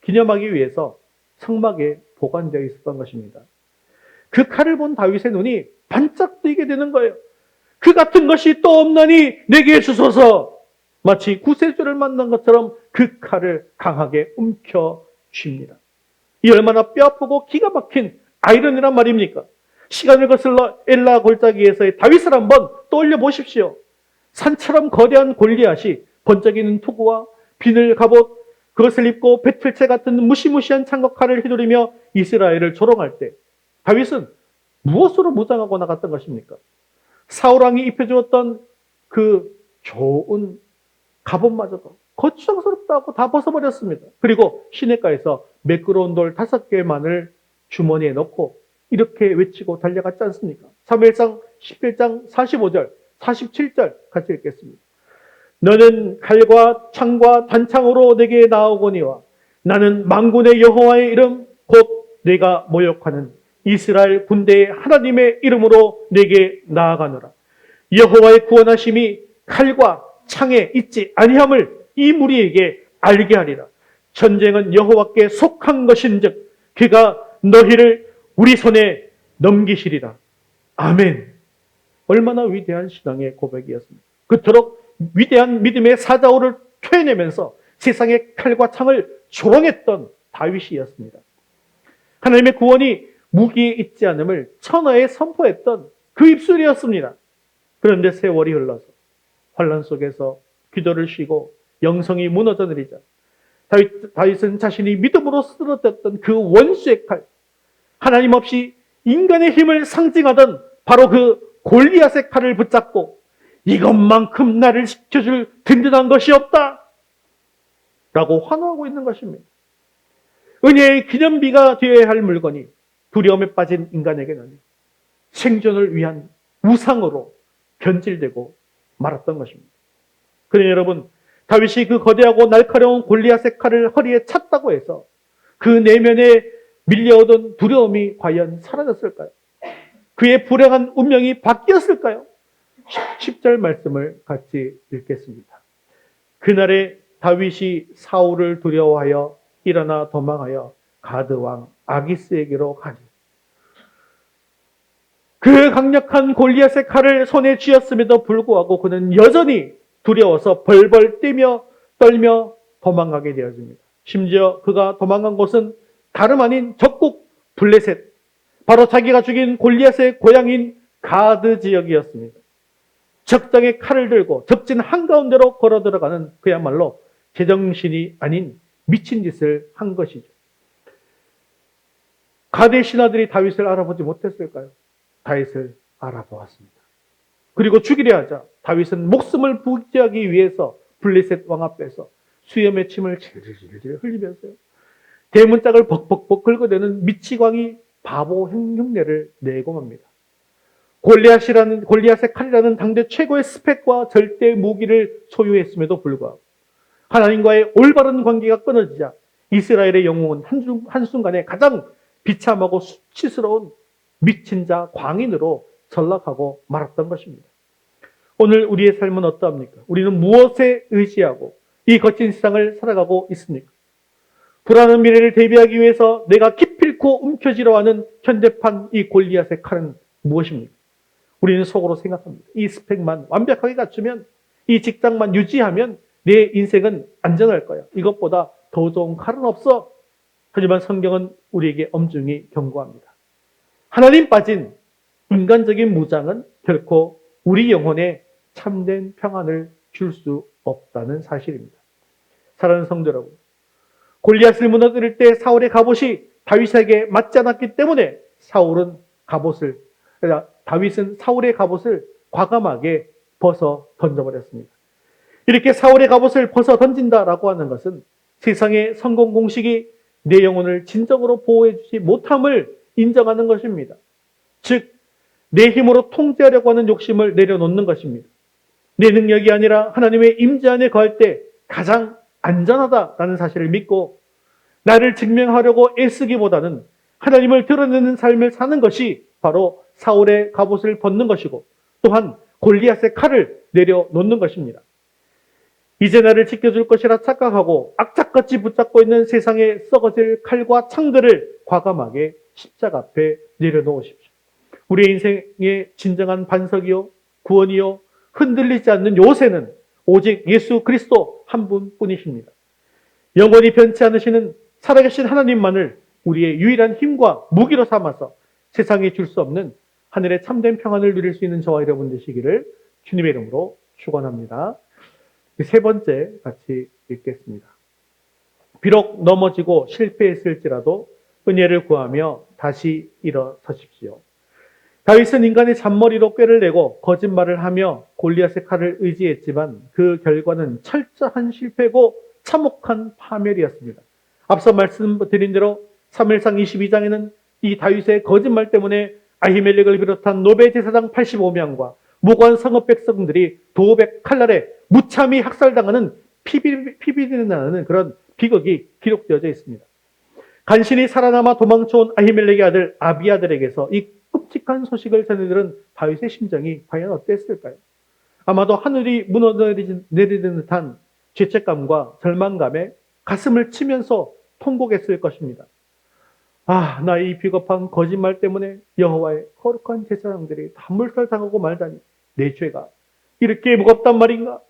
기념하기 위해서 성막에 보관되어 있었던 것입니다. 그 칼을 본 다윗의 눈이 반짝 뜨게 되는 거예요. 그 같은 것이 또 없나니 내게 주소서. 마치 구세주를 만난 것처럼 그 칼을 강하게 움켜쥡니다. 이 얼마나 뼈아프고 기가 막힌 아이러니란 말입니까? 시간을 거슬러 엘라 골짜기에서의 다윗을 한번 떠올려 보십시오. 산처럼 거대한 골리앗이 번쩍이는 투구와 비늘 갑옷, 그것을 입고 배틀채 같은 무시무시한 창거칼을 휘두르며 이스라엘을 조롱할 때 다윗은 무엇으로 무장하고 나갔던 것입니까? 사울왕이 입혀주었던 그 좋은 갑옷마저도 거추장스럽다고 다 벗어버렸습니다. 그리고 시냇가에서 매끄러운 돌 5개만을 주머니에 넣고 이렇게 외치고 달려갔지 않습니까? 사무엘상 17장 45절, 47절 같이 읽겠습니다. 너는 칼과 창과 단창으로 내게 나오거니와 나는 만군의 여호와의 이름 곧 내가 모욕하는 이스라엘 군대의 하나님의 이름으로 내게 나아가노라. 여호와의 구원하심이 칼과 창에 있지 아니함을 이 무리에게 알게 하리라. 전쟁은 여호와께 속한 것인즉 그가 너희를 우리 손에 넘기시리라. 아멘. 얼마나 위대한 신앙의 고백이었습니까? 그토록 위대한 믿음의 사자오를 토해내면서 세상의 칼과 창을 조롱했던 다윗이었습니다. 하나님의 구원이 무기에 있지 않음을 천하에 선포했던 그 입술이었습니다. 그런데 세월이 흘러서 환란 속에서 기도를 쉬고 영성이 무너져 내리자 다윗은 자신이 믿음으로 쓰러졌던 그 원수의 칼, 하나님 없이 인간의 힘을 상징하던 바로 그 골리앗의 칼을 붙잡고 이것만큼 나를 지켜줄 든든한 것이 없다 라고 환호하고 있는 것입니다. 은혜의 기념비가 되어야 할 물건이 두려움에 빠진 인간에게는 생존을 위한 우상으로 변질되고 말았던 것입니다. 그러니 여러분, 다윗이 그 거대하고 날카로운 골리앗의 칼을 허리에 찼다고 해서 그 내면에 밀려오던 두려움이 과연 사라졌을까요? 그의 불행한 운명이 바뀌었을까요? 10절 말씀을 같이 읽겠습니다. 그날에 다윗이 사울을 두려워하여 일어나 도망하여 가드왕 아기스에게로 가니 그 강력한 골리앗의 칼을 손에 쥐었음에도 불구하고 그는 여전히 두려워서 벌벌 떨며 도망가게 되어집니다. 심지어 그가 도망간 곳은 다름 아닌 적국 블레셋, 바로 자기가 죽인 골리앗의 고향인 가드 지역이었습니다. 적장에 칼을 들고 적진 한가운데로 걸어 들어가는 그야말로 제정신이 아닌 미친 짓을 한 것이죠. 가드의 신하들이 다윗을 알아보지 못했을까요? 다윗을 알아보았습니다. 그리고 죽이려 하자 다윗은 목숨을 부지하기 위해서 블레셋 왕 앞에서 수염의 침을 질질 흘리면서요, 대문짝을 벅벅벅 긁어대는 미치광이 바보 흉내를 내고 맙니다. 골리앗의 칼이라는 당대 최고의 스펙과 절대 무기를 소유했음에도 불구하고 하나님과의 올바른 관계가 끊어지자 이스라엘의 영웅은 한순간에 가장 비참하고 수치스러운 미친 자 광인으로 전락하고 말았던 것입니다. 오늘 우리의 삶은 어떠합니까? 우리는 무엇에 의지하고 이 거친 세상을 살아가고 있습니까? 불안한 미래를 대비하기 위해서 내가 기필코 움켜쥐려 하는 현대판 이 골리앗의 칼은 무엇입니까? 우리는 속으로 생각합니다. 이 스펙만 완벽하게 갖추면, 이 직장만 유지하면 내 인생은 안전할 거야. 이것보다 더 좋은 칼은 없어. 하지만 성경은 우리에게 엄중히 경고합니다. 하나님 빠진 인간적인 무장은 결코 우리 영혼에 참된 평안을 줄 수 없다는 사실입니다. 사랑하는 성도 여러분, 골리앗을 무너뜨릴 때 사울의 갑옷이 다윗에게 맞지 않았기 때문에 다윗은 사울의 갑옷을 과감하게 벗어 던져버렸습니다. 이렇게 사울의 갑옷을 벗어 던진다라고 하는 것은 세상의 성공 공식이 내 영혼을 진정으로 보호해주지 못함을 인정하는 것입니다. 즉, 내 힘으로 통제하려고 하는 욕심을 내려놓는 것입니다. 내 능력이 아니라 하나님의 임재 안에 거할 때 가장 안전하다라는 사실을 믿고 나를 증명하려고 애쓰기보다는 하나님을 드러내는 삶을 사는 것이 바로 사울의 갑옷을 벗는 것이고 또한 골리앗의 칼을 내려놓는 것입니다. 이제 나를 지켜줄 것이라 착각하고 악착같이 붙잡고 있는 세상의 썩어질 칼과 창들을 과감하게 십자가 앞에 내려놓으십시오. 우리의 인생의 진정한 반석이요, 구원이요, 흔들리지 않는 요새는 오직 예수 그리스도 한 분뿐이십니다. 영원히 변치 않으시는 살아계신 하나님만을 우리의 유일한 힘과 무기로 삼아서 세상에 줄 수 없는 하늘의 참된 평안을 누릴 수 있는 저와 여러분 되시기를 주님의 이름으로 축원합니다. 세 번째 같이 읽겠습니다. 비록 넘어지고 실패했을지라도 은혜를 구하며 다시 일어서십시오. 다윗은 인간의 잔머리로 꾀를 내고 거짓말을 하며 골리앗의 칼을 의지했지만 그 결과는 철저한 실패고 참혹한 파멸이었습니다. 앞서 말씀드린 대로 사무엘상 22장에는 이 다윗의 거짓말 때문에 아히멜렉을 비롯한 노베 제사장 85명과 무고한 성읍 백성들이 도백 칼날에 무참히 학살당하는 피비린내 나는 그런 비극이 기록되어져 있습니다. 간신히 살아남아 도망쳐온 아히멜렉의 아들 아비아들에게서 이 끔찍한 소식을 전해들은 다윗의 심정이 과연 어땠을까요? 아마도 하늘이 무너내리는 듯한 죄책감과 절망감에 가슴을 치면서 통곡했을 것입니다. 아, 나 이 비겁한 거짓말 때문에 여호와의 거룩한 제사장들이 다 물살당하고 말다니 내 죄가 이렇게 무겁단 말인가?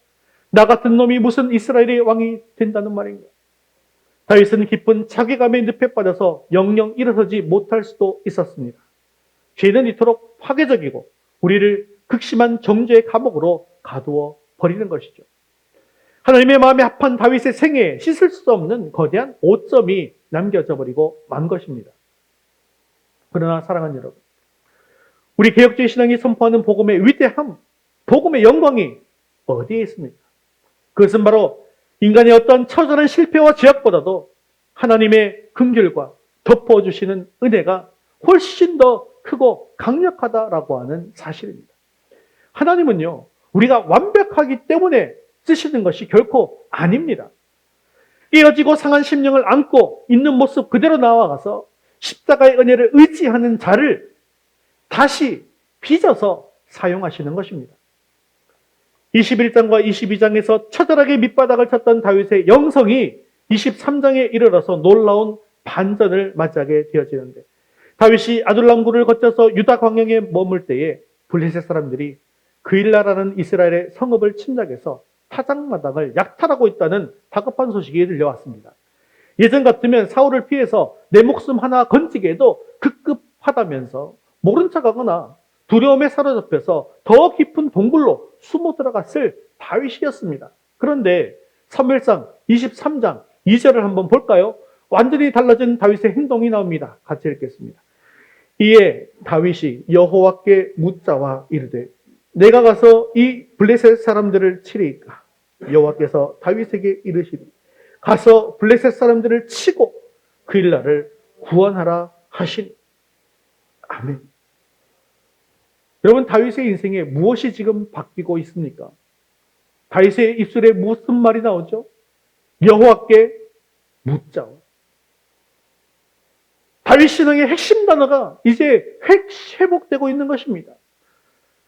나 같은 놈이 무슨 이스라엘의 왕이 된다는 말인가? 다윗은 깊은 자괴감에 늪에 빠져서 영영 일어서지 못할 수도 있었습니다. 죄는 이토록 파괴적이고 우리를 극심한 정죄의 감옥으로 가두어 버리는 것이죠. 하나님의 마음에 합한 다윗의 생애에 씻을 수 없는 거대한 오점이 남겨져 버리고 만 것입니다. 그러나 사랑하는 여러분, 우리 개혁주의 신앙이 선포하는 복음의 위대함, 복음의 영광이 어디에 있습니까? 그것은 바로 인간의 어떤 처절한 실패와 죄악보다도 하나님의 긍휼과 덮어주시는 은혜가 훨씬 더 크고 강력하다라고 하는 사실입니다. 하나님은요, 우리가 완벽하기 때문에 쓰시는 것이 결코 아닙니다. 깨어지고 상한 심령을 안고 있는 모습 그대로 나와가서 십자가의 은혜를 의지하는 자를 다시 빚어서 사용하시는 것입니다. 21장과 22장에서 처절하게 밑바닥을 쳤던 다윗의 영성이 23장에 이르러서 놀라운 반전을 맞이하게 되어지는데, 다윗이 아둘람굴을 거쳐서 유다 광야에 머물 때에 블레셋 사람들이 그일라라는 이스라엘의 성읍을 침략해서 타작마당을 약탈하고 있다는 다급한 소식이 들려왔습니다. 예전 같으면 사울을 피해서 내 목숨 하나 건지게도 급급하다면서 모른 척하거나 두려움에 사로잡혀서 더 깊은 동굴로 숨어 들어갔을 다윗이었습니다. 그런데 사무엘상 23장 2절을 한번 볼까요? 완전히 달라진 다윗의 행동이 나옵니다. 같이 읽겠습니다. 이에 다윗이 여호와께 묻자와 이르되 내가 가서 이 블레셋 사람들을 치리이까? 여호와께서 다윗에게 이르시니 가서 블레셋 사람들을 치고 그일라를 구원하라 하시니. 아멘. 여러분, 다윗의 인생에 무엇이 지금 바뀌고 있습니까? 다윗의 입술에 무슨 말이 나오죠? 여호와께 묻자와. 다윗 신앙의 핵심 단어가 이제 회복되고 있는 것입니다.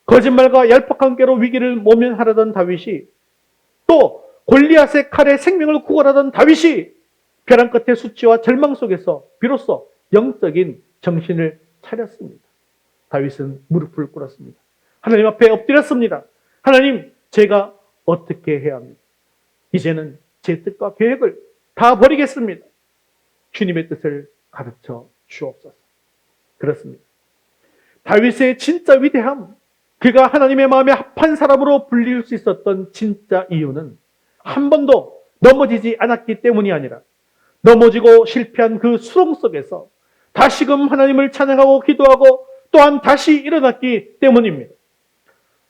거짓말과 얄팍한 꾀로 위기를 모면하려던 다윗이, 또 골리앗의 칼에 생명을 구걸하던 다윗이 벼랑 끝의 수치와 절망 속에서 비로소 영적인 정신을 차렸습니다. 다윗은 무릎을 꿇었습니다. 하나님 앞에 엎드렸습니다. 하나님, 제가 어떻게 해야 합니까? 이제는 제 뜻과 계획을 다 버리겠습니다. 주님의 뜻을 가르쳐 주옵소서. 그렇습니다. 다윗의 진짜 위대함, 그가 하나님의 마음에 합한 사람으로 불릴 수 있었던 진짜 이유는 한 번도 넘어지지 않았기 때문이 아니라, 넘어지고 실패한 그 수렁 속에서 다시금 하나님을 찬양하고 기도하고 또한 다시 일어났기 때문입니다.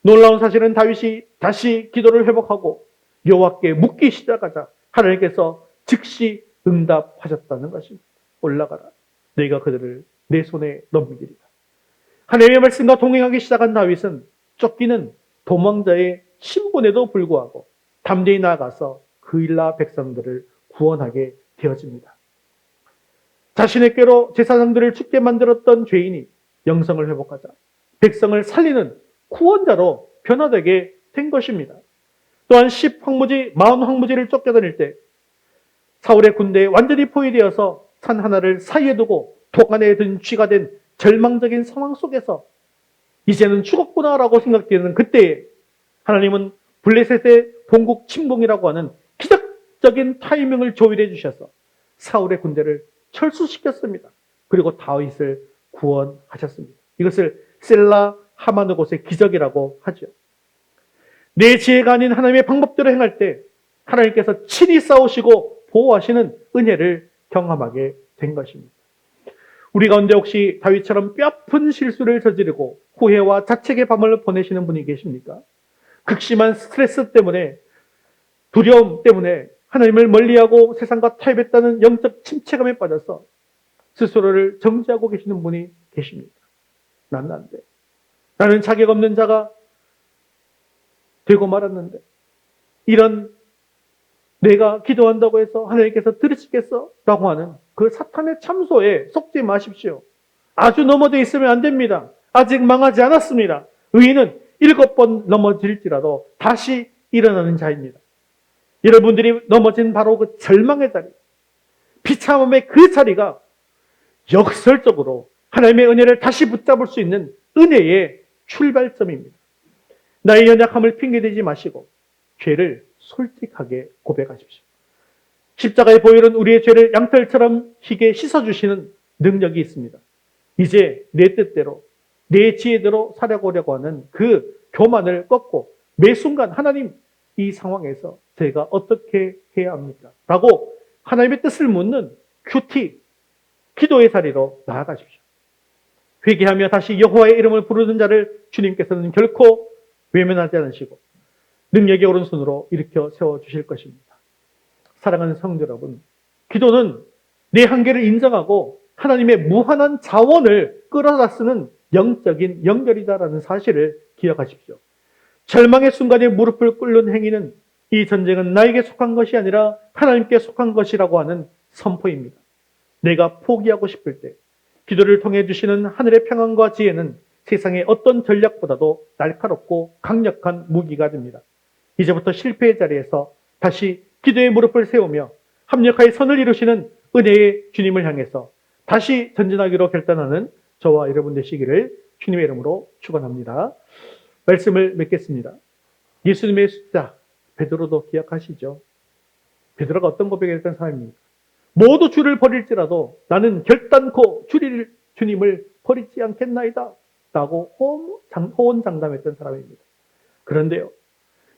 놀라운 사실은 다윗이 다시 기도를 회복하고 여호와께 묻기 시작하자 하나님께서 즉시 응답하셨다는 것입니다. 올라가라, 내가 그들을 내 손에 넘기리라. 하나님의 말씀과 동행하기 시작한 다윗은 쫓기는 도망자의 신분에도 불구하고 담대히 나아가서 그일라 백성들을 구원하게 되어집니다. 자신의 꾀로 제사장들을 죽게 만들었던 죄인이 영성을 회복하자 백성을 살리는 구원자로 변화되게 된 것입니다. 또한 10황무지, 40황무지를 쫓겨다닐 때 사울의 군대에 완전히 포위되어서 산 하나를 사이에 두고 독안에 든 쥐가 된 절망적인 상황 속에서 이제는 죽었구나라고 생각되는 그때에 하나님은 블레셋의 본국 침공이라고 하는 기적적인 타이밍을 조율해 주셔서 사울의 군대를 철수시켰습니다. 그리고 다윗을 구원하셨습니다. 이것을 셀라 하마느 곳의 기적이라고 하죠. 내 지혜가 아닌 하나님의 방법대로 행할 때 하나님께서 친히 싸우시고 보호하시는 은혜를 경험하게 된 것입니다. 우리 가운데 혹시 다윗처럼 뼈아픈 실수를 저지르고 후회와 자책의 밤을 보내시는 분이 계십니까? 극심한 스트레스 때문에, 두려움 때문에 하나님을 멀리하고 세상과 타협했다는 영적 침체감에 빠져서 스스로를 정죄하고 계시는 분이 계십니다. 나는 안 돼. 나는 자격 없는 자가 되고 말았는데, 이런 내가 기도한다고 해서 하나님께서 들으시겠어? 라고 하는 그 사탄의 참소에 속지 마십시오. 아주 넘어져 있으면 안 됩니다. 아직 망하지 않았습니다. 의인은 7번 넘어질지라도 다시 일어나는 자입니다. 여러분들이 넘어진 바로 그 절망의 자리, 비참함의 그 자리가 역설적으로 하나님의 은혜를 다시 붙잡을 수 있는 은혜의 출발점입니다. 나의 연약함을 핑계대지 마시고 죄를 솔직하게 고백하십시오. 십자가의 보혈은 우리의 죄를 양털처럼 희게 씻어주시는 능력이 있습니다. 이제 내 뜻대로, 내 지혜대로 살아가려고 하는 그 교만을 꺾고 매 순간 하나님, 이 상황에서 제가 어떻게 해야 합니까? 라고 하나님의 뜻을 묻는 큐티, 기도의 자리로 나아가십시오. 회개하며 다시 여호와의 이름을 부르는 자를 주님께서는 결코 외면하지 않으시고 능력의 오른손으로 일으켜 세워주실 것입니다. 사랑하는 성도 여러분, 기도는 내 한계를 인정하고 하나님의 무한한 자원을 끌어다 쓰는 영적인 연결이다라는 사실을 기억하십시오. 절망의 순간에 무릎을 꿇는 행위는 이 전쟁은 나에게 속한 것이 아니라 하나님께 속한 것이라고 하는 선포입니다. 내가 포기하고 싶을 때 기도를 통해 주시는 하늘의 평안과 지혜는 세상의 어떤 전략보다도 날카롭고 강력한 무기가 됩니다. 이제부터 실패의 자리에서 다시 기도의 무릎을 세우며 합력하여 선을 이루시는 은혜의 주님을 향해서 다시 전진하기로 결단하는 저와 여러분 되시기를 주님의 이름으로 축원합니다. 말씀을 맺겠습니다. 예수님의 숫자, 베드로도 기억하시죠? 베드로가 어떤 고백을 했던 사람입니까? 모두 주를 버릴지라도 나는 결단코 주님을 버리지 않겠나이다 라고 호언장담했던 사람입니다. 그런데요,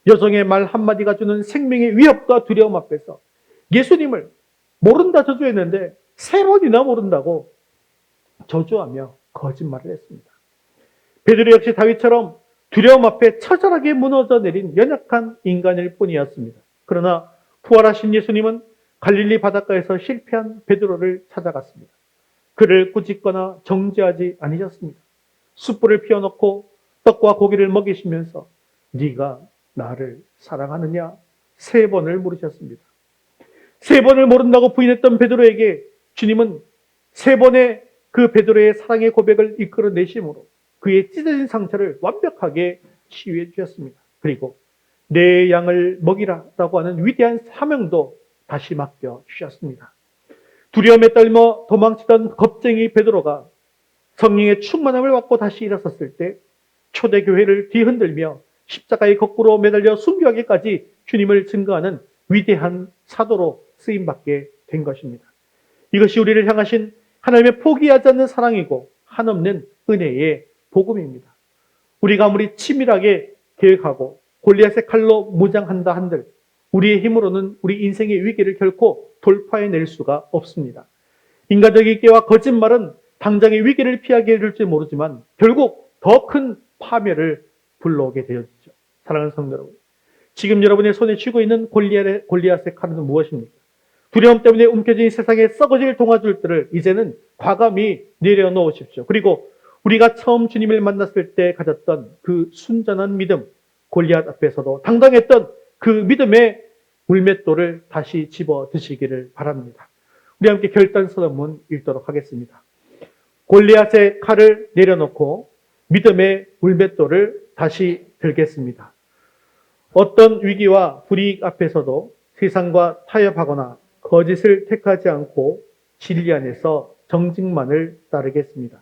여종의 말 한마디가 주는 생명의 위협과 두려움 앞에서 예수님을 모른다 저주했는데 3번이나 모른다고 저주하며 거짓말을 했습니다. 베드로 역시 다윗처럼 두려움 앞에 처절하게 무너져 내린 연약한 인간일 뿐이었습니다. 그러나 부활하신 예수님은 갈릴리 바닷가에서 실패한 베드로를 찾아갔습니다. 그를 꾸짖거나 정죄하지 않으셨습니다. 숯불을 피워놓고 떡과 고기를 먹이시면서 네가 나를 사랑하느냐 3번을 물으셨습니다. 3번을 모른다고 부인했던 베드로에게 주님은 세 번의 그 베드로의 사랑의 고백을 이끌어내심으로 그의 찢어진 상처를 완벽하게 치유해 주셨습니다. 그리고 내 양을 먹이라라고 하는 위대한 사명도 다시 맡겨 주셨습니다. 두려움에 떨며 도망치던 겁쟁이 베드로가 성령의 충만함을 받고 다시 일어섰을 때 초대교회를 뒤흔들며 십자가에 거꾸로 매달려 순교하기까지 주님을 증거하는 위대한 사도로 쓰임받게 된 것입니다. 이것이 우리를 향하신 하나님의 포기하지 않는 사랑이고 한없는 은혜의 복음입니다. 우리가 아무리 치밀하게 계획하고 골리앗의 칼로 무장한다 한들 우리의 힘으로는 우리 인생의 위기를 결코 돌파해낼 수가 없습니다. 인간적인 깨와 거짓말은 당장의 위기를 피하게 해줄지 모르지만 결국 더 큰 파멸을 불러오게 되어지죠. 사랑하는 성도 여러분, 지금 여러분의 손에 쥐고 있는 골리앗의 칼은 무엇입니까? 두려움 때문에 움켜진 세상에 썩어질 동아줄들을 이제는 과감히 내려놓으십시오. 그리고 우리가 처음 주님을 만났을 때 가졌던 그 순전한 믿음, 골리앗 앞에서도 당당했던 그 믿음의 물맷돌을 다시 집어 드시기를 바랍니다. 우리 함께 결단서문 읽도록 하겠습니다. 골리앗의 칼을 내려놓고 믿음의 물맷돌을 다시 들겠습니다. 어떤 위기와 불이익 앞에서도 세상과 타협하거나 거짓을 택하지 않고 진리 안에서 정직만을 따르겠습니다.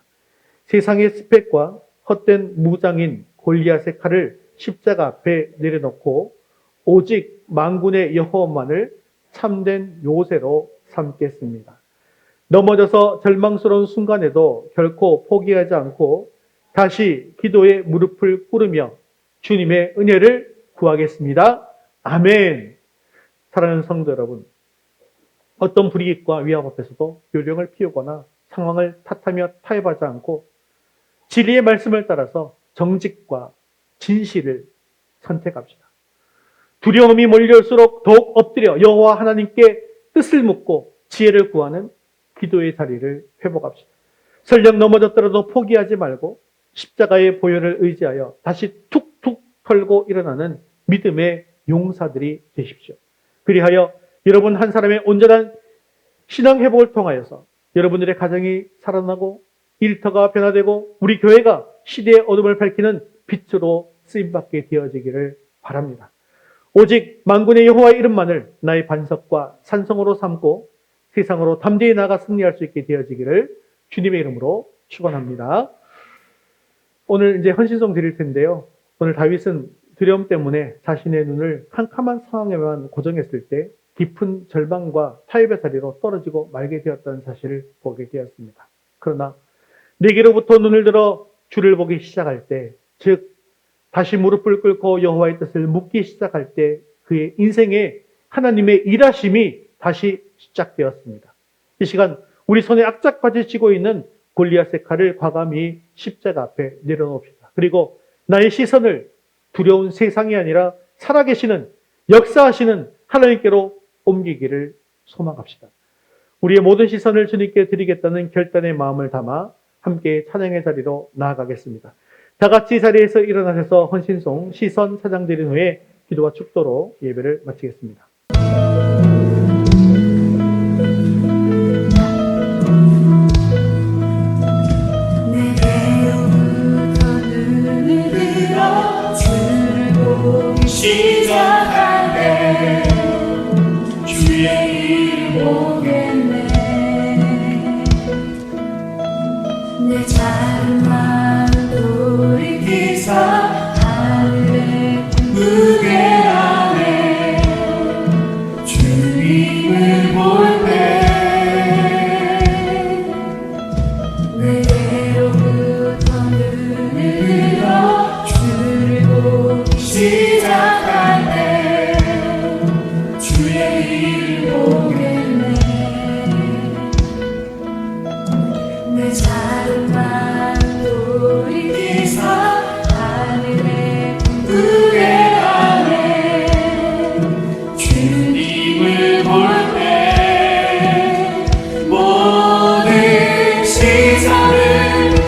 세상의 스펙과 헛된 무장인 골리앗의 칼을 십자가 앞에 내려놓고 오직 만군의 여호와만을 참된 요새로 삼겠습니다. 넘어져서 절망스러운 순간에도 결코 포기하지 않고 다시 기도에 무릎을 꿇으며 주님의 은혜를 구하겠습니다. 아멘. 사랑하는 성도 여러분, 어떤 불이익과 위협 앞에서도 요령을 피우거나 상황을 탓하며 타협하지 않고 진리의 말씀을 따라서 정직과 진실을 선택합시다. 두려움이 몰려올수록 더욱 엎드려 여호와 하나님께 뜻을 묻고 지혜를 구하는 기도의 자리를 회복합시다. 설령 넘어졌더라도 포기하지 말고 십자가의 보혈을 의지하여 다시 툭툭 털고 일어나는 믿음의 용사들이 되십시오. 그리하여 여러분 한 사람의 온전한 신앙 회복을 통하여서 여러분들의 가정이 살아나고 일터가 변화되고 우리 교회가 시대의 어둠을 밝히는 빛으로 쓰임받게 되어지기를 바랍니다. 오직 만군의 여호와의 이름만을 나의 반석과 산성으로 삼고 세상으로 담대히 나아가 승리할 수 있게 되어지기를 주님의 이름으로 축원합니다. 오늘 이제 헌신송 드릴 텐데요. 오늘 다윗은 두려움 때문에 자신의 눈을 캄캄한 상황에만 고정했을 때 깊은 절망과 타협의 자리로 떨어지고 말게 되었다는 사실을 보게 되었습니다. 그러나 내게로부터 눈을 들어 주를 보기 시작할 때, 즉 다시 무릎을 꿇고 여호와의 뜻을 묻기 시작할 때 그의 인생에 하나님의 일하심이 다시 시작되었습니다. 이 시간 우리 손에 악착같이 쥐고 있는 골리앗의 칼을 과감히 십자가 앞에 내려놓읍시다. 그리고 나의 시선을 두려운 세상이 아니라 살아계시는 역사하시는 하나님께로 옮기기를 소망합시다. 우리의 모든 시선을 주님께 드리겠다는 결단의 마음을 담아 함께 찬양의 자리로 나아가겠습니다. 다 같이 자리에서 일어나셔서 헌신송 시선 찬양 드린 후에 기도와 축도로 예배를 마치겠습니다. 시작할 때 주의 이름 보겠네. 내 작은 마음 돌이키서 하늘의 무대 안에 주님을 볼 때 내게로부터 눈을 들어 주를 보기 시작할 때 주의 이름 보겠네. 내 작은 마음 돌이키서 하늘의 무대 안에 주님을 볼 때 모든 시선을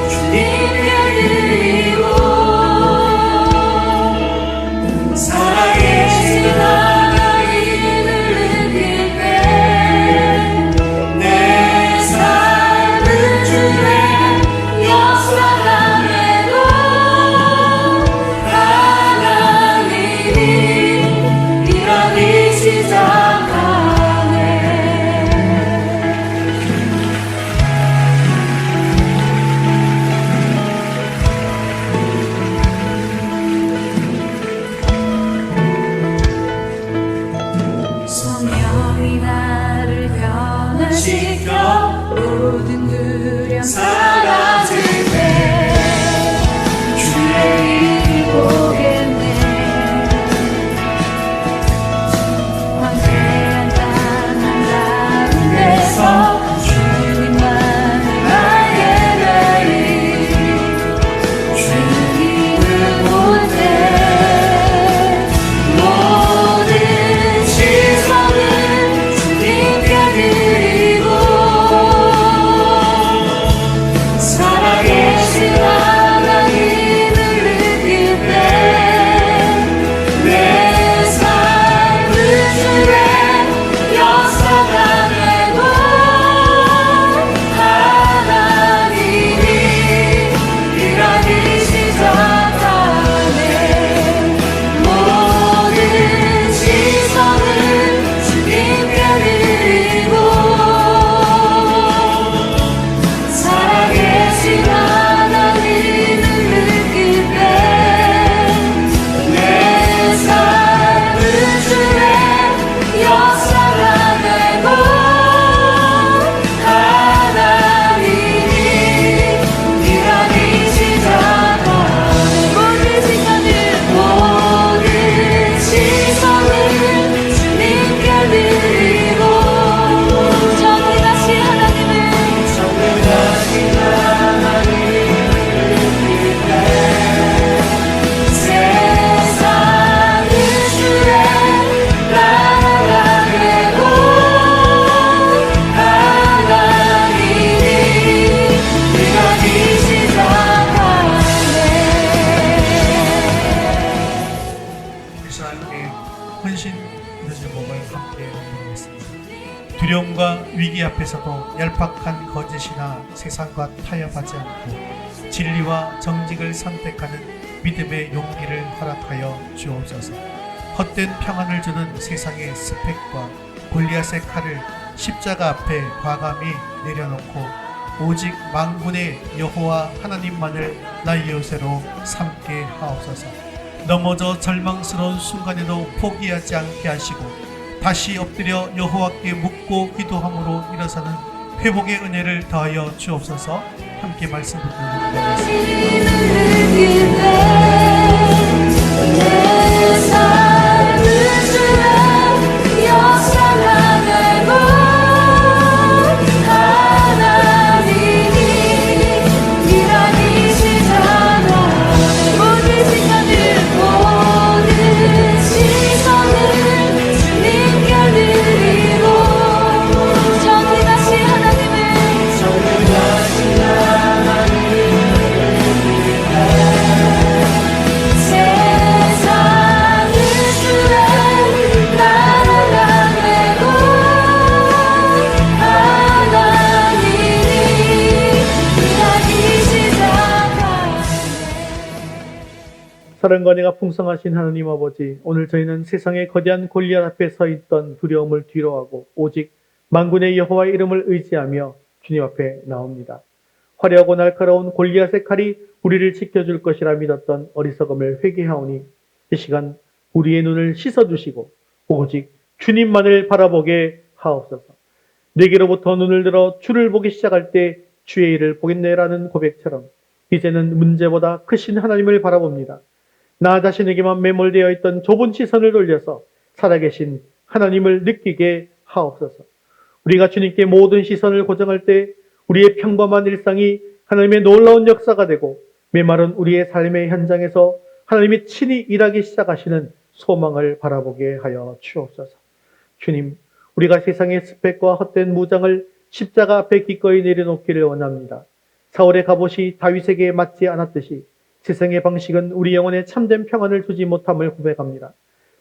주님께 드리고 살아계신 하나님을 느낄 때 내 삶 모든 두려움 사라질 때 주의 일 보겠네. 황폐한 땅 한가운데서 주님만을 나의 나이 주님을 볼 때 모든 시선을 주님께 드리고 살아계신 하나님을 느낄 때 내 삶을 주의 역사가 되고 하나님이 일하기 시작하네. 모든 시선을 주님께 드리고 살아계신 하나님을 느낄 때 내 삶은 주의 역사가 되고 하나님이 일하기 시작하네. 모든 시선을 주님께 드리고 정직하신 하나님을 세상은 주의 나라가 되고 하나님이 일하기 시작하네. 우리 하나님께 헌신 이런 제목을 함께 공부하겠습니다. 두려움과 위기 앞에서도 얄팍한 거짓이나 세상과 타협하지 않고 진리와 정직을 선택하는 믿음의 용기를 허락하여 주옵소서. 헛된 평안을 주는 세상의 스펙과 골리앗의 칼을 십자가 앞에 과감히 내려놓고 오직 만군의 여호와 하나님만을 나의 요새로 삼게 하옵소서. 넘어져 절망스러운 순간에도 포기하지 않게 하시고 다시 엎드려 여호와께 묻고 기도함으로 일어서는 회복의 은혜를 더하여 주옵소서. 함께 말씀 듣는 느낄 때내 삶은 주의 역사가 되고 하나님이 일하기 시작하네. 모든 시선을 주님께 드리고 정직하신 하나님을 세상은 주의 나라가 되고 하나님이 일하기 시작하네. 사랑과 은혜가 풍성하신 하나님 아버지, 오늘 저희는 세상의 거대한 골리앗 앞에 서 있던 두려움을 뒤로하고 오직 만군의 여호와의 이름을 의지하며 주님 앞에 나옵니다. 화려하고 날카로운 골리앗의 칼이 우리를 지켜줄 것이라 믿었던 어리석음을 회개하오니 이 시간 우리의 눈을 씻어주시고 오직 주님만을 바라보게 하옵소서. 내게로부터 눈을 들어 주를 보기 시작할 때 주의 일을 보겠네라는 고백처럼 이제는 문제보다 크신 하나님을 바라봅니다. 나 자신에게만 매몰되어 있던 좁은 시선을 돌려서 살아계신 하나님을 느끼게 하옵소서. 우리가 주님께 모든 시선을 고정할 때 우리의 평범한 일상이 하나님의 놀라운 역사가 되고 메마른 우리의 삶의 현장에서 하나님이 친히 일하기 시작하시는 소망을 바라보게 하여 주옵소서. 주님, 우리가 세상의 스펙과 헛된 무장을 십자가 앞에 기꺼이 내려놓기를 원합니다. 사울의 갑옷이 다윗에게 맞지 않았듯이 세상의 방식은 우리 영혼에 참된 평안을 주지 못함을 고백합니다.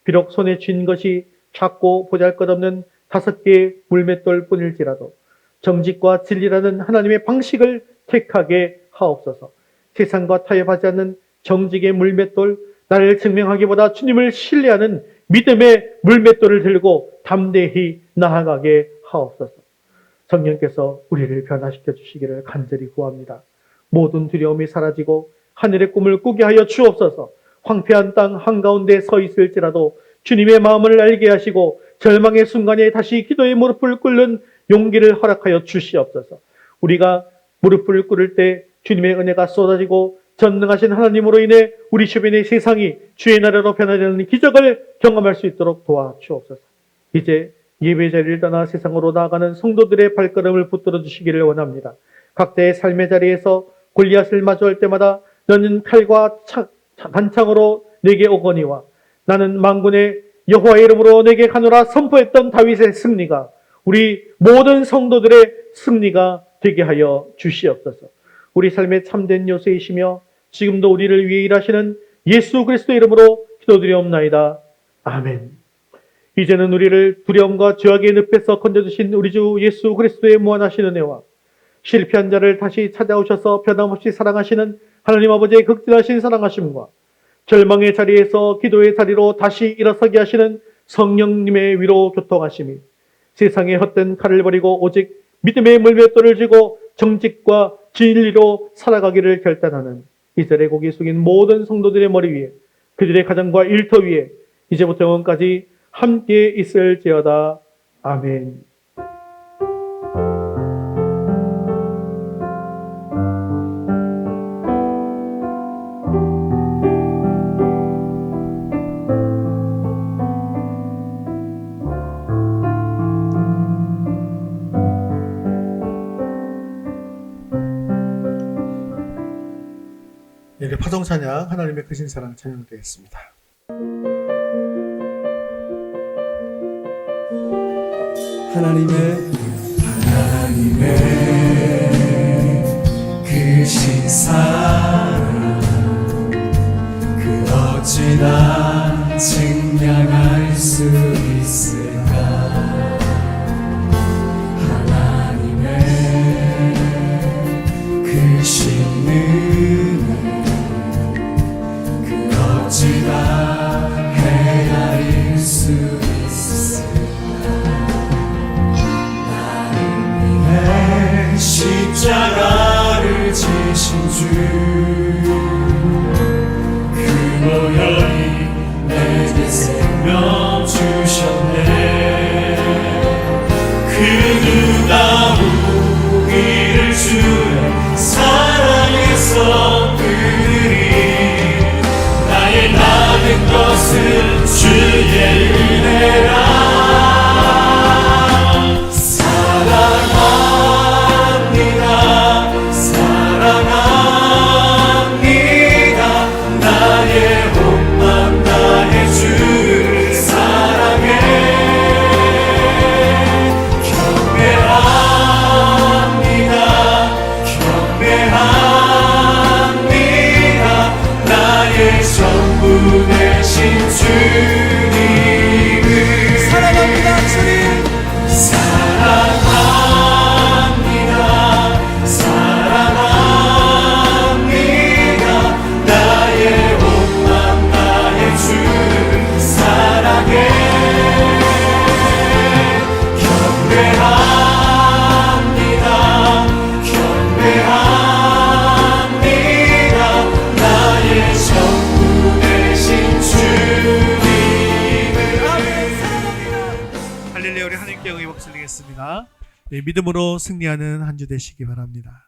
비록 손에 쥔 것이 작고 보잘것없는 5개의 물맷돌 뿐일지라도 정직과 진리라는 하나님의 방식을 택하게 하옵소서. 세상과 타협하지 않는 정직의 물맷돌, 나를 증명하기보다 주님을 신뢰하는 믿음의 물맷돌을 들고 담대히 나아가게 하옵소서. 성령께서 우리를 변화시켜 주시기를 간절히 구합니다. 모든 두려움이 사라지고 하늘의 꿈을 꾸게 하여 주옵소서. 황폐한 땅 한가운데 서 있을지라도 주님의 마음을 알게 하시고 절망의 순간에 다시 기도의 무릎을 꿇는 용기를 허락하여 주시옵소서. 우리가 무릎을 꿇을 때 주님의 은혜가 쏟아지고 전능하신 하나님으로 인해 우리 주변의 세상이 주의 나라로 변화되는 기적을 경험할 수 있도록 도와주옵소서. 이제 예배 자리를 떠나 세상으로 나아가는 성도들의 발걸음을 붙들어 주시기를 원합니다. 각자의 삶의 자리에서 골리앗을 마주할 때마다 너는 칼과 단창으로 내게 오거니와 나는 만군의 여호와의 이름으로 내게 가노라 선포했던 다윗의 승리가 우리 모든 성도들의 승리가 되게 하여 주시옵소서. 우리 삶의 참된 요새이시며 지금도 우리를 위해 일하시는 예수 그리스도의 이름으로 기도드리옵나이다. 아멘. 이제는 우리를 두려움과 죄악의 늪에서 건져주신 우리 주 예수 그리스도의 무한하신 은혜와 실패한 자를 다시 찾아오셔서 변함없이 사랑하시는 하나님 아버지의 극진하신 사랑하심과 절망의 자리에서 기도의 자리로 다시 일어서게 하시는 성령님의 위로 교통하심이 세상의 헛된 칼을 버리고 오직 믿음의 물맷돌을 쥐고 정직과 진리로 살아가기를 결단하는 이스라엘 고개 숙인 모든 성도들의 머리 위에 그들의 가정과 일터 위에 이제부터 영원까지 함께 있을지어다. 아멘. 네, 파동 찬양 하나님의 크신 사랑 찬양되겠습니다. 하나님의 크신 사랑 그 어찌나 증량할 수 있을까. 하나님의 크신 은혜 그 어찌나 헤아릴 수 있을까. 십자가를 지신 주 그 보혈이 내게 생명 주셨네. 그 누가 우리를 주의 사랑에서 끊으리. 나의 모든 것은 주의 은혜라. 네, 믿음으로 승리하는 한 주 되시기 바랍니다.